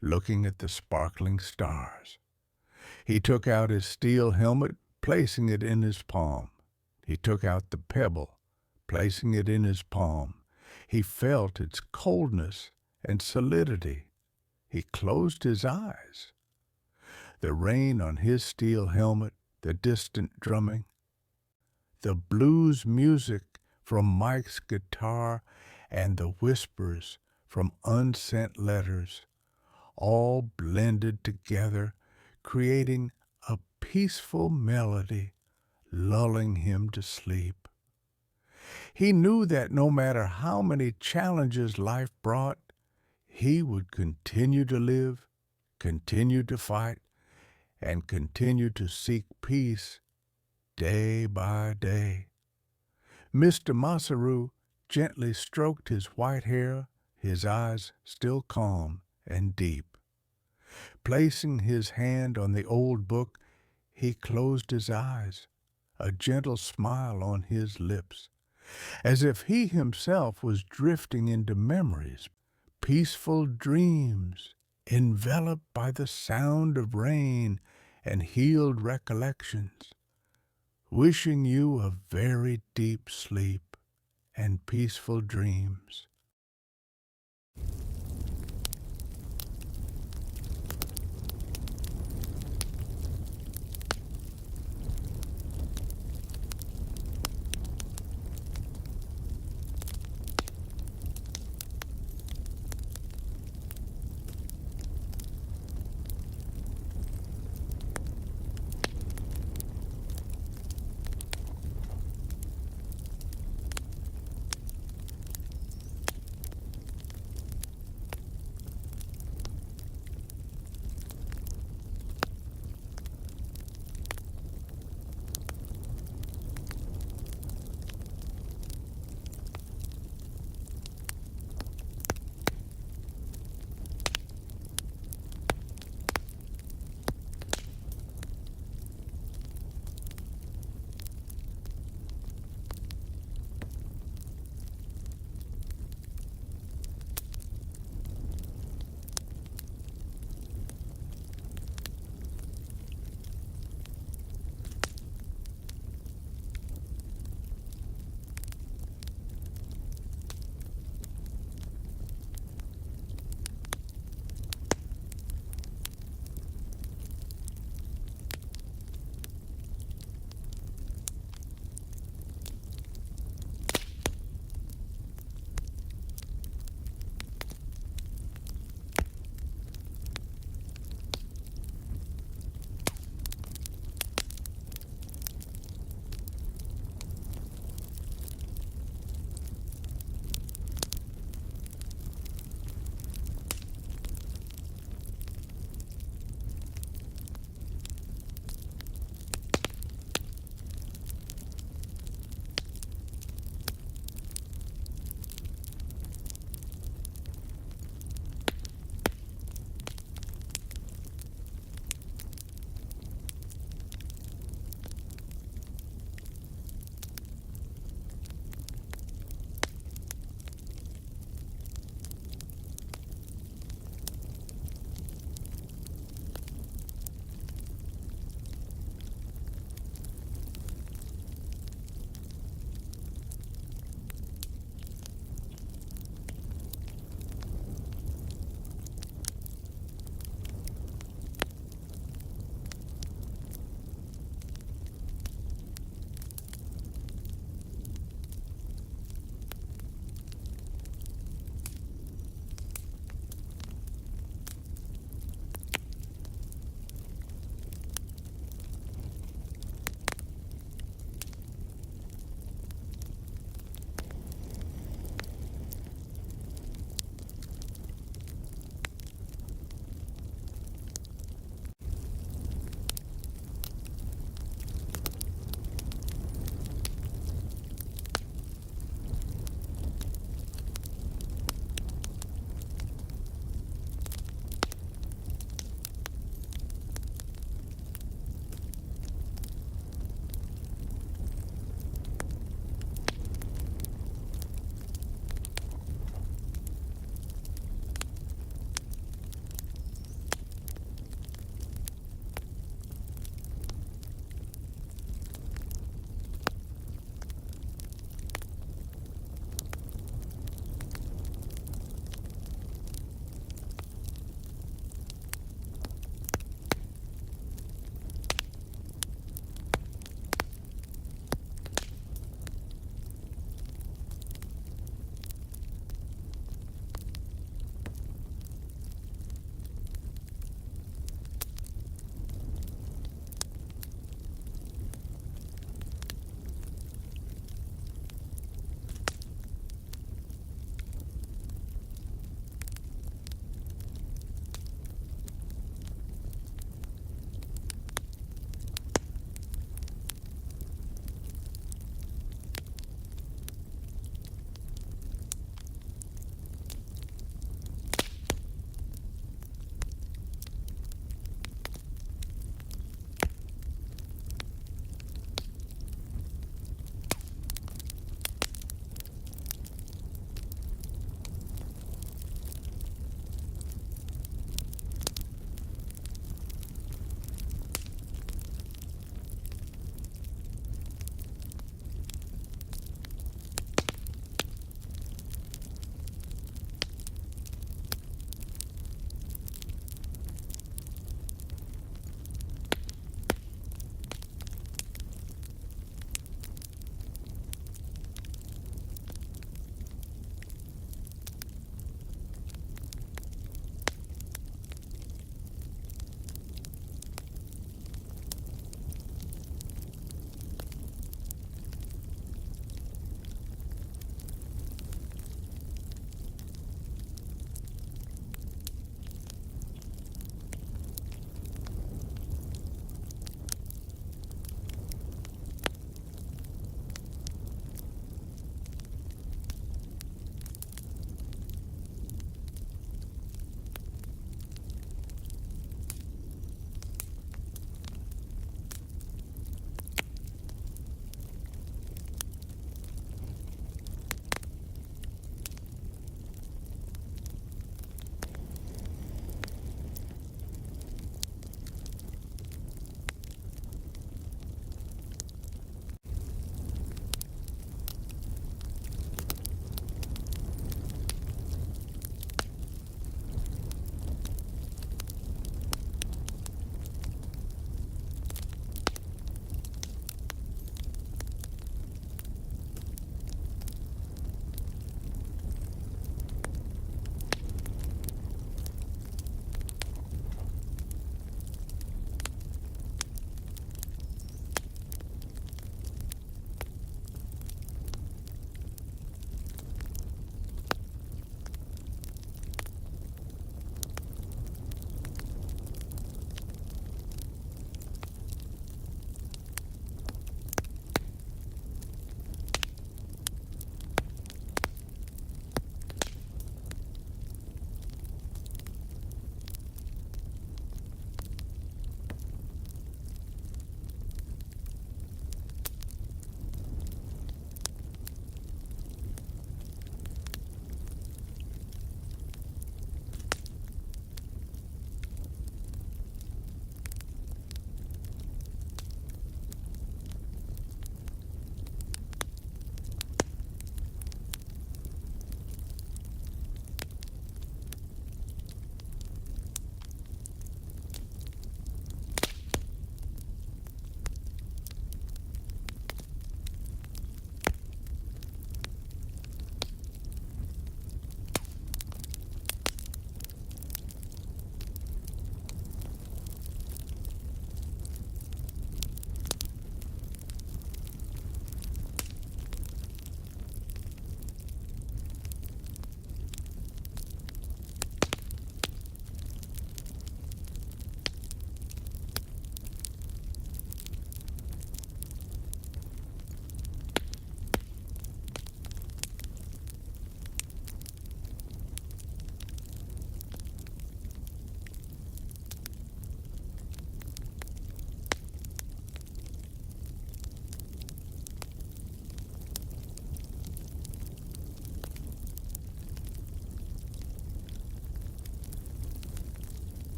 looking at the sparkling stars. He took out his steel helmet, placing it in his palm. He took out the pebble, placing it in his palm. He felt its coldness and solidity. He closed his eyes. The rain on his steel helmet, the distant drumming, the blues music from Mike's guitar, and the whispers from unsent letters, all blended together, creating a peaceful melody, lulling him to sleep. He knew that no matter how many challenges life brought, he would continue to live, continue to fight, and continue to seek peace day by day. Mr. Masaru gently stroked his white hair, his eyes still calm and deep. Placing his hand on the old book, he closed his eyes, a gentle smile on his lips, as if he himself was drifting into memories, peaceful dreams, enveloped by the sound of rain and healed recollections. Wishing you a very deep sleep and peaceful dreams.